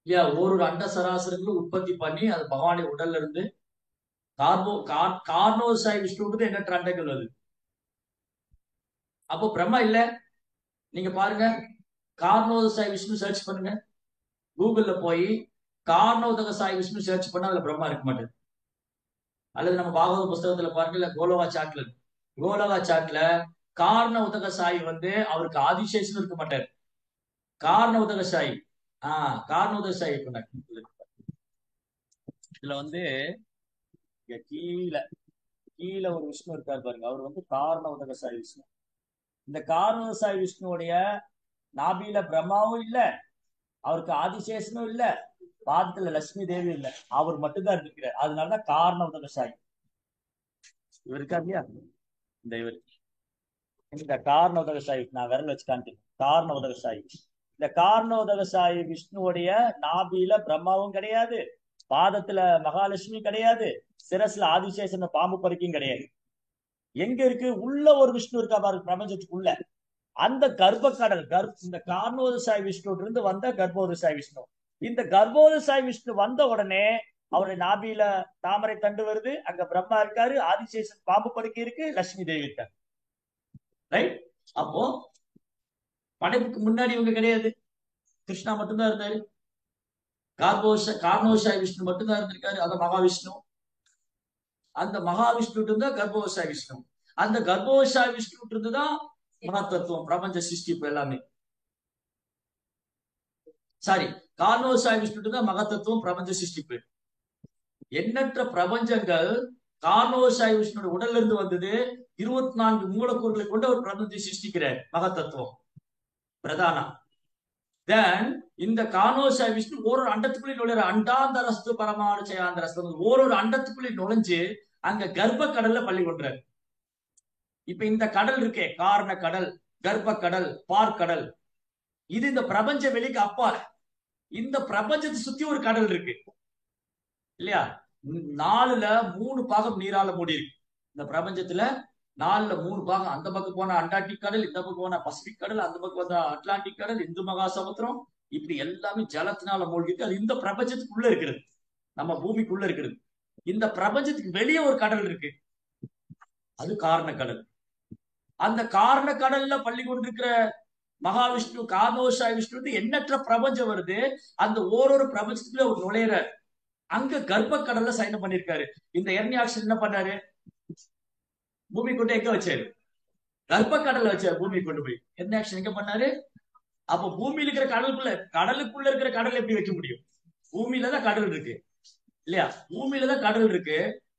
Speaker 1: இல்லையா? ஒரு அண்ட சராசரங்களும் உற்பத்தி பண்ணி அது பகவானுடைய உடல்ல இருந்து கார்னோசாய் விஷ்ணுன்றது எண்ணற்ற அண்டைகள் வருது. அப்போ பிரம்மா இல்ல. நீங்க பாருங்க, கார்னோதசாய் விஷ்ணு சர்ச் பண்ணுங்க, கூகுள்ல போய் கார்னோதகசாய் விஷ்ணு சர்ச் பண்ணா அதுல பிரம்மா இருக்க மாட்டேன். அல்லது நம்ம பாகவத புஸ்தகத்துல பாருங்க, இல்ல கோலவா சாட்ல காரண உதகசாயி அவருக்கு ஆதிசேஷன் இருக்க மாட்டார். காரண உதகசாயி காரண உதகசாயி இதுல கீழே ஒரு விஷ்ணு இருக்காரு பாருங்க, அவர் காரண உதகசாயி விஷ்ணு. இந்த காரண உதகசாயி விஷ்ணுடைய நாபியில பிரம்மாவும் இல்ல, அவருக்கு ஆதிசேஷனும் இல்ல, பாதத்துல லட்சுமி தேவி இல்ல, அவர் மட்டும்தான் இருக்கிறார். அதனாலதான் காரண உதகசாயி. இவர் இருக்கா இல்லையா? இந்த காரண உதகசாயி நான் விரல் வச்சு காண்பிக்கிறேன். காரண உதகசாயி. இந்த காரண உதகசாயி விஷ்ணுவுடைய நாபியில பிரம்மாவும் கிடையாது, பாதத்துல மகாலட்சுமி கிடையாது, சிரஸ்ல ஆதிசேஷன் பாம்பு பறிக்கும் கிடையாது. எங்க இருக்கு? உள்ள ஒரு விஷ்ணு இருக்கா பாருங்க, பிரபஞ்சத்துக்குள்ள. அந்த கர்ப்பக்கடல் இந்த கார்ணோதசாய் விஷ்ணு இருந்து வந்த கர்ப்போதசாய் விஷ்ணு. இந்த கர்ப்போதசாய் விஷ்ணு வந்த உடனே அவருடைய நாபியில தாமரை தண்டு வருது, அங்க பிரம்மா இருக்காரு, ஆதிசேஷன் பாம்பு படுக்கை இருக்கு, லட்சுமி தேவி இருக்காரு. ரைட்? அப்போ படைப்புக்கு முன்னாடி இவங்க கிடையாது, கிருஷ்ணா மட்டும்தான் இருந்தாரு. கார்ணோசாய் விஷ்ணு மட்டும்தான் இருந்திருக்காரு, அந்த மகாவிஷ்ணு. அந்த மகாவிஷ்ணு இருந்தா கர்ப்போதசாய் விஷ்ணு. அந்த கர்ப்போதசாய் விஷ்ணு இருந்துதான் மகத்தத்துவம், பிரபஞ்ச சிருஷ்டிப்பு எல்லாமே. சாரி, கார்ணோசாய் விஷ்ணு தான் மகத்தத்துவம், பிரபஞ்ச சிருஷ்டிப்பு. எண்ணற்ற பிரபஞ்சங்கள் கார்ணோசாய் விஷ்ணு உடல்ல இருந்து வந்தது. 24 மூலக்கூறுகளை கொண்டு அவர் பிரபஞ்சத்தை சிருஷ்டிக்கிறார், மகத்தத்துவம் பிரதானா. தென் இந்த கார்ணோசாய் விஷ்ணு ஒரு அண்டத்துக்குள்ளே நுழைற அண்டாந்தரஸ்து பரமாணு செய்யாந்தரஸ்து, ஒரு அண்டத்துக்குள்ளே நுழைஞ்சு அங்க கர்ப்ப கடல்ல பள்ளி கொண்டார். இப்ப இந்த கடல் இருக்கே, காரண கடல், கர்ப்ப கடல், பார்க்கடல், இது இந்த பிரபஞ்ச வெளிக்கு அப்பால். இந்த பிரபஞ்சத்தை சுத்தி ஒரு கடல் இருக்கு இல்லையா? 4ல 3 பாகம் நீரால மூடி இருக்கு. இந்த பிரபஞ்சத்துல 4ல 3 பாகம். அந்த பக்கம் போனா அண்டார்டிக் கடல், இந்த பக்கம் போனா பசிபிக் கடல், அந்த பக்கம் வந்தா அட்லாண்டிக் கடல், இந்து மகா சமுத்திரம், இப்படி எல்லாமே ஜலத்தினால மூழ்கி இருக்கு. அது இந்த பிரபஞ்சத்துக்குள்ள இருக்கிறது, நம்ம பூமிக்குள்ள இருக்கிறது. இந்த பிரபஞ்சத்துக்கு வெளியே ஒரு கடல் இருக்கு, அது காரண கடல். அந்த காரண கடல்ல பள்ளி கொண்டிருக்கிற மகாவிஷ்ணு, கார்ணோசாய் விஷ்ணு எண்ணற்ற பிரபஞ்சம் வருது. அந்த ஓரொரு பிரபஞ்சத்துக்குள்ள ஒரு நுழையிற அங்க கர்ப்ப கடல்ல சயனம் பண்ணிருக்காரு. இந்த எர்னியாக்ஷன் என்ன பண்ணாரு? பூமி கொண்டு எங்க வச்சாரு? கர்ப்ப கடல்ல வச்சாரு. பூமி கொண்டு போய் எர்னியாக்ஷன் எங்க பண்ணாரு? அப்ப பூமியில இருக்கிற கடலுக்குள்ள இருக்கிற கடல் எப்படி வைக்க முடியும்? பூமியில தான் கடல் இருக்கு இல்லையா? பூமியில தான் கடல் இருக்கு.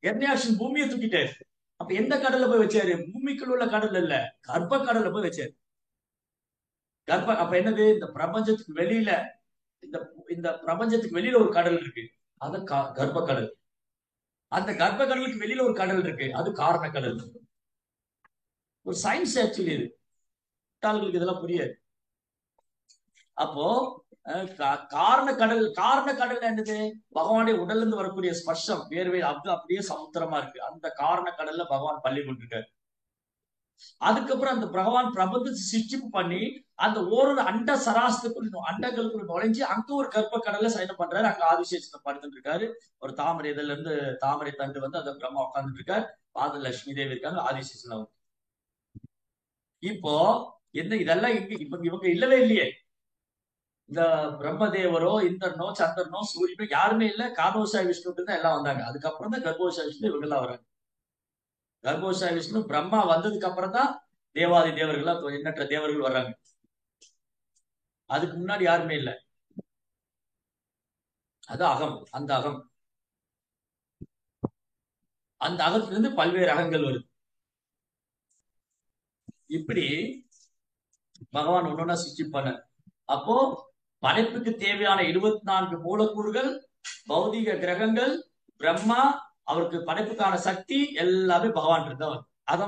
Speaker 1: எர்னியாக்ஷன் பூமியை தூக்கிட்டாரு. அப்ப எந்த கடல்ல போய் வச்சாரு? பூமிக்குள்ள உள்ள கடல் இல்ல, கர்ப்ப கடல்ல போய் வச்சாரு. அப்ப என்னது? இந்த பிரபஞ்சத்துக்கு வெளியில, இந்த பிரபஞ்சத்துக்கு வெளியில ஒரு கடல் இருக்கு, அது கர்ப்ப கடல். அந்த கர்ப்ப கடலுக்கு வெளியில ஒரு கடல் இருக்கு, அது காரண கடல். ஒரு சயின்ஸ் ஆக்சுவலி இது, இதெல்லாம் புரியாது. அப்போ காரண கடல் என்னது? பகவானுடைய உடல்ல இருந்து வரக்கூடிய ஸ்பர்ஷம், வேர்வை, அது அப்படியே சமுத்திரமா இருக்கு. அந்த காரண கடல்ல பகவான் பள்ளி கொண்டிருக்காரு. அதுக்கப்புறம் அந்த பகவான் பிரபஞ்சத்தை சிருஷ்டிப்பு பண்ணி அந்த ஓரொரு அண்ட அண்டங்களுக்குள்ள நுழைஞ்சு அங்க ஒரு கர்ப்ப கடல்ல சயனம் பண்றாரு. அங்க ஆதிசேஷனை படுத்துட்டு இருக்காரு. ஒரு தாமரை இதுல இருந்து தாமரை தண்டு அந்த பிரம்மா உட்கார்ந்துட்டு இருக்காரு. பாத லட்சுமி தேவி இருக்காங்க, ஆதிசேஷன். இப்போ என்ன இதெல்லாம் இவங்க இல்லவே இல்லையே. இந்த பிரம்மதேவரோ, இந்திரனோ, சந்திரனோ, சூரியனோ யாருமே இல்ல. கார்ணோசாய் விஷ்ணு தான் எல்லாம் வந்தாங்க. அதுக்கப்புறம் தான் கர்ப்போசாய் விஷ்ணு இவங்க எல்லாம் வராங்க. கர்ப்போசாய் விஷ்ணு பிரம்மா வந்ததுக்கு அப்புறம் தான் தேவாதி தேவர்களா எண்ணற்ற தேவர்கள் வர்றாங்க. அதுக்கு முன்னாடி யாருமே இல்லை. அது அகம். அந்த அகத்திலிருந்து பல்வேறு அகங்கள் வருது. இப்படி பகவான் ஒன்னொன்னா சிருஷ்டி பண்ண. அப்போ படைப்புக்கு தேவையான 24 மூலக்கூறுகள், பௌதிக கிரகங்கள், பிரம்மா, அவருக்கு படைப்புக்கான சக்தி எல்லாமே பகவான் இருந்தவர்.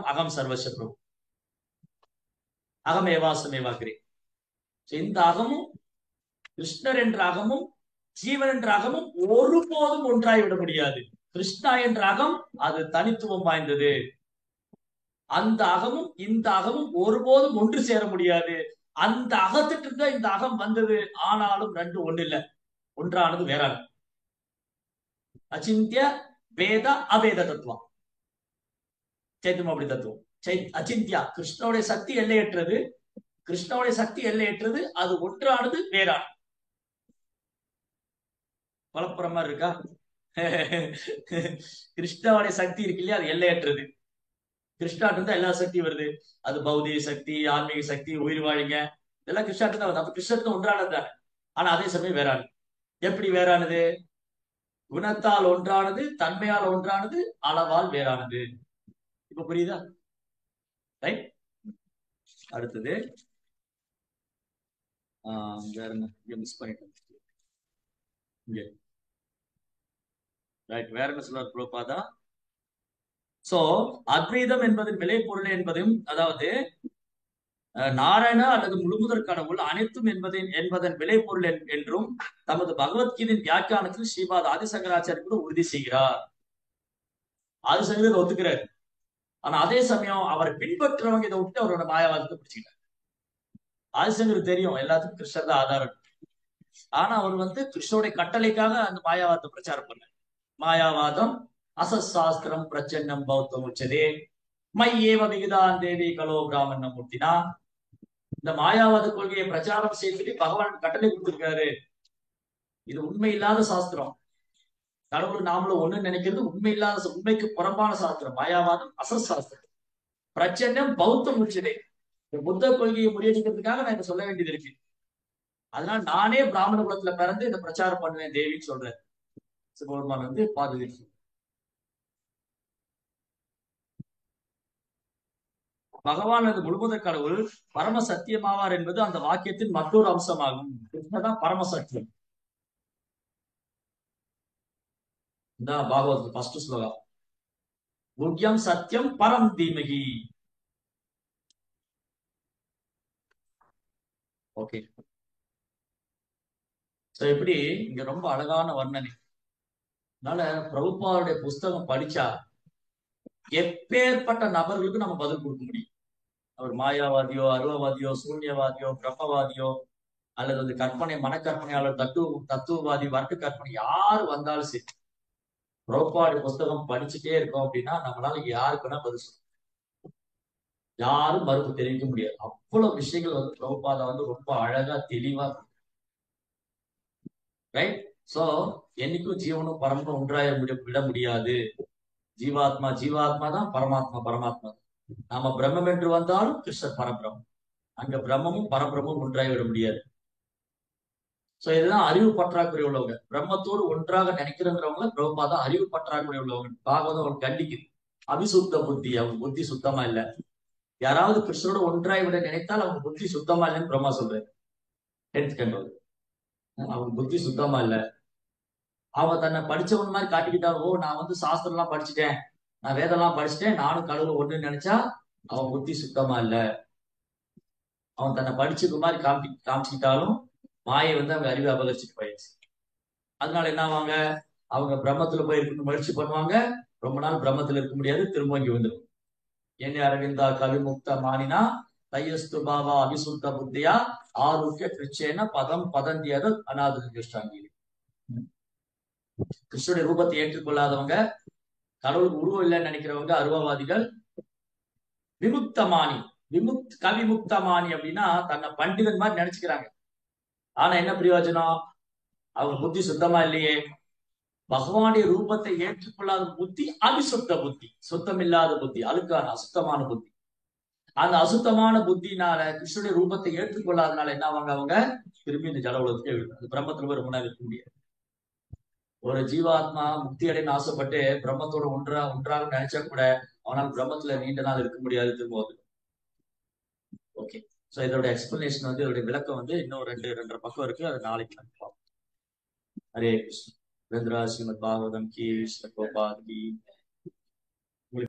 Speaker 1: அகம் சர்வச பிரபு, அகமேவாசமேவாக்கிறே. இந்த அகமும் கிருஷ்ணர் என்ற அகமும் ஜீவன் என்ற அகமும் ஒருபோதும் ஒன்றாய் விட முடியாது. கிருஷ்ணா என்ற அகம் அது தனித்துவம் வாய்ந்தது. அந்த அகமும் இந்த அகமும் ஒருபோதும் ஒன்று சேர முடியாது. அந்த அகத்துக்கு தான் இந்த அகம் வந்தது. ஆனாலும் ரெண்டு ஒண்ணு இல்ல, ஒன்றானது வேறானது. அச்சிந்திய வேத அபேத தத்துவம், சைத்தன்ய தத்துவம். அச்சிந்தியா கிருஷ்ணனுடைய சக்தி எல்லையற்றது, கிருஷ்ணனுடைய சக்தி எல்லையற்றது, அது ஒன்றானது வேறானது. குழப்பற மாதிரி இருக்கா? கிருஷ்ணனுடைய சக்தி இருக்கு இல்லையா, அது எல்லையற்றது. கிருஷ்ணாட்டு தான் எல்லா சக்தியும் வருது. அது பௌதிக சக்தி, ஆன்மீக சக்தி, உயிர் வாழிங்க, இதெல்லாம் கிருஷ்ணாட்டு தான் வருது. அப்ப கிருஷ்ணத்துக்கு ஒன்றானது தானே. ஆனா அதே சமயம் வேறானது. எப்படி வேறானது? குணத்தால் ஒன்றானது, தன்மையால் ஒன்றானது, அளவால் வேறானது. இப்ப புரியுதா? ரைட். அடுத்தது வேற என்ன மிஸ் பண்ணிட்டேன். இங்க ரைட். வேற என்ன சொல்றாரு பிரபுபாதா? சோ அத்வைதம் என்பதன் விலை பொருள் என்பதும், அதாவது நாராயண அல்லது முழுமுதற் கடவுள் அனைத்தும் என்பதன் விலை பொருள் என்றும் தமது பகவத்கீதையின் வியாக்கியானத்தில் ஸ்ரீபாத் ஆதிசங்கராச்சாரியர் கூட உறுதி செய்கிறார். ஆதிசங்கர் ஒத்துக்கிறார். ஆனா அதே சமயம் அவரை பின்பற்றுறவங்க இதை விட்டு அவரோட மாயாவாதத்தை பிடிச்சிக்கிட்டார். ஆதிசங்கருக்கு தெரியும் எல்லாத்துக்கும் கிருஷ்ணர் தான் ஆதாரம். ஆனா அவர் கிருஷ்ணனுடைய கட்டளைக்காக அந்த மாயாவாதத்தை பிரச்சாரம் பண்ண. மாயாவாதம் அசசாஸ்திரம் பிரச்சன்னம் பௌத்தம் உச்சதே மை ஏவ விகிதான் தேவி கலோ பிராமணம் மூர்த்தினா. இந்த மாயாவாத கொள்கையை பிரச்சாரம் செய்து பகவான் கட்டளை கொடுத்திருக்காரு. இது உண்மை இல்லாத சாஸ்திரம். கடவுள் நாமளும் ஒண்ணு நினைக்கிறது உண்மை இல்லாத, உண்மைக்கு புறம்பான சாஸ்திரம். மாயாவாதம் அசசாஸ்திரம் பிரச்சன்னம் பௌத்தம் உச்சதே. புத்த கொள்கையை முறியடிக்கிறதுக்காக நான் இதை சொல்ல வேண்டியது இருக்கு. அதனால நானே பிராமண குலத்துல பிறந்து இந்த பிரச்சாரம் பண்ணுவேன் தேவின்னு சொல்றேன். சிவபெருமான் பாதுகாப்பு. பகவான் அது முழுமுதற் கடவுள் பரம சத்தியமாவார் என்பது அந்த வாக்கியத்தின் மற்றொரு அம்சமாகும். கிருஷ்ணதான் பரம சத்தியம். இதான் பாகவத் ஃபர்ஸ்ட் ஸ்லோகம். குஹ்யம் சத்தியம் பரம் தீமகி. ஓகே. இப்படி இங்க ரொம்ப அழகான வர்ணனை. அதனால பிரபுபாவுடைய புஸ்தகம் படிச்சா எப்பேற்பட்ட நபர்களுக்கு நம்ம பதில் கொடுக்க முடியும். அவர் மாயாவாதியோ, அருவவாதியோ, சூன்யவாதியோ, பிரம்மவாதியோ, அல்லது கற்பனை மனக்கற்பனையாளர், தத்துவவாதி, வர்க்க கற்பனை, யாரு வந்தாலும் சரி, பிரபுபாவுடைய புஸ்தகம் படிச்சுட்டே இருக்கோம் அப்படின்னா நம்மளால யாருக்குன்னா பதில் சொல்ல, யாரும் மறுப்பு தெரிவிக்க முடியாது. அவ்வளவு விஷயங்கள் பிரபுபாதா ரொம்ப அழகா தெளிவா. ரைட். சோ என்னைக்கும் ஜீவனும் பரமனும் ஒன்றாய விட முடியாது. ஜீவாத்மா ஜீவாத்மா தான், பரமாத்மா பரமாத்மா தான். நாம பிரம்மம் என்று வந்தாலும் கிருஷ்ணர் பரபிரம்மம். அங்க பிரம்மமும் பரபிரமும் ஒன்றாய் விட முடியாது. சோ இதுதான் அறிவு பற்றாக்குறை உள்ளவங்க. பிரம்மத்தோடு ஒன்றாக நினைக்கிறவங்க பிரபுபாதா அறிவு பற்றாக்குறை உள்ளவங்க. பாகவதம் அவங்க கண்டிக்குது. அபிசுத்த புத்தி, அவங்க புத்தி சுத்தமா இல்ல. யாராவது கிருஷ்ணரோட ஒன்றாய் விட நினைத்தால் அவங்க புத்தி சுத்தமா இல்லைன்னு பிரம்மா சொல்றாரு. அவங்க புத்தி சுத்தமா இல்ல. அவங்க தன்னை படிச்சவன் மாதிரி காட்டிக்கிட்டாலும், ஓ நான் சாஸ்திரம் எல்லாம் படிச்சுட்டேன், நான் வேதம் எல்லாம் படிச்சுட்டேன், நானும் கடவுள் ஒண்ணுன்னு நினைச்சா அவன் புத்தி சுத்தமா இல்ல. அவன் தன்னை படிச்சது மாதிரி காமிச்சுக்கிட்டாலும் மாயை அவங்க அறிவை அபகரிச்சுட்டு போயிடுச்சு. அதனால என்ன ஆவாங்க, அவங்க பிரம்மத்துல போய் இருக்கணும் முயற்சி பண்ணுவாங்க. ரொம்ப நாள் பிரம்மத்துல இருக்க முடியாது, திரும்ப இங்க வந்துடும். என்ன அரவிந்தா கவிமுக்த மானினா தையஸ்து பாபா அபிசுத்த புத்தியா ஆரோக்கிய கிருச்சேன பதம் பதந்தியது அநாத கிருஷ்ணாங்கி. கிருஷ்ணனுடைய ரூபத்தை ஏற்றுக்கொள்ளாதவங்க, கடவுளுக்கு உருவம் இல்லைன்னு நினைக்கிறவங்க அருவவாதிகள். விமுக்தமானி, கவிமுக்தமானி அப்படின்னா தன்னை பண்டிதன் மாதிரி நினைச்சுக்கிறாங்க. ஆனா என்ன பிரயோஜனம்? அவங்க புத்தி சுத்தமா இல்லையே. பகவானுடைய ரூபத்தை ஏற்றுக்கொள்ளாத புத்தி அபிசுத்த புத்தி, சுத்தம் இல்லாத புத்தி, அழுக்கான அசுத்தமான புத்தி. அந்த அசுத்தமான புத்தினால கிருஷ்ணனுடைய ரூபத்தை ஏற்றுக்கொள்ளாதனால என்ன ஆவாங்க, அவங்க திரும்பி இந்த ஜட உலகத்துக்கே விழுது. பிரம்மத்துல போய் ரொம்ப நாள் இருக்க முடியாது. ஒரு ஜீவாத்மா முக்தி அடைன்னு ஆசைப்பட்டு பிரம்மத்தோட ஒன்றாக நினைச்சா கூட அவனால் பிரம்மத்துல நீண்ட நாள் இருக்க முடியாது, திரும்ப. ஓகே. சோ இதோட எக்ஸ்பிளனேஷன் இதோட விளக்கம் இன்னும் 2.5 பக்கம் இருக்கு. அது நாளைக்கு பார்ப்போம். ஹரே கிருஷ்ண. ஸ்ரீமத் பாகவதம் கி, விஷ்ணு கோபால் கி.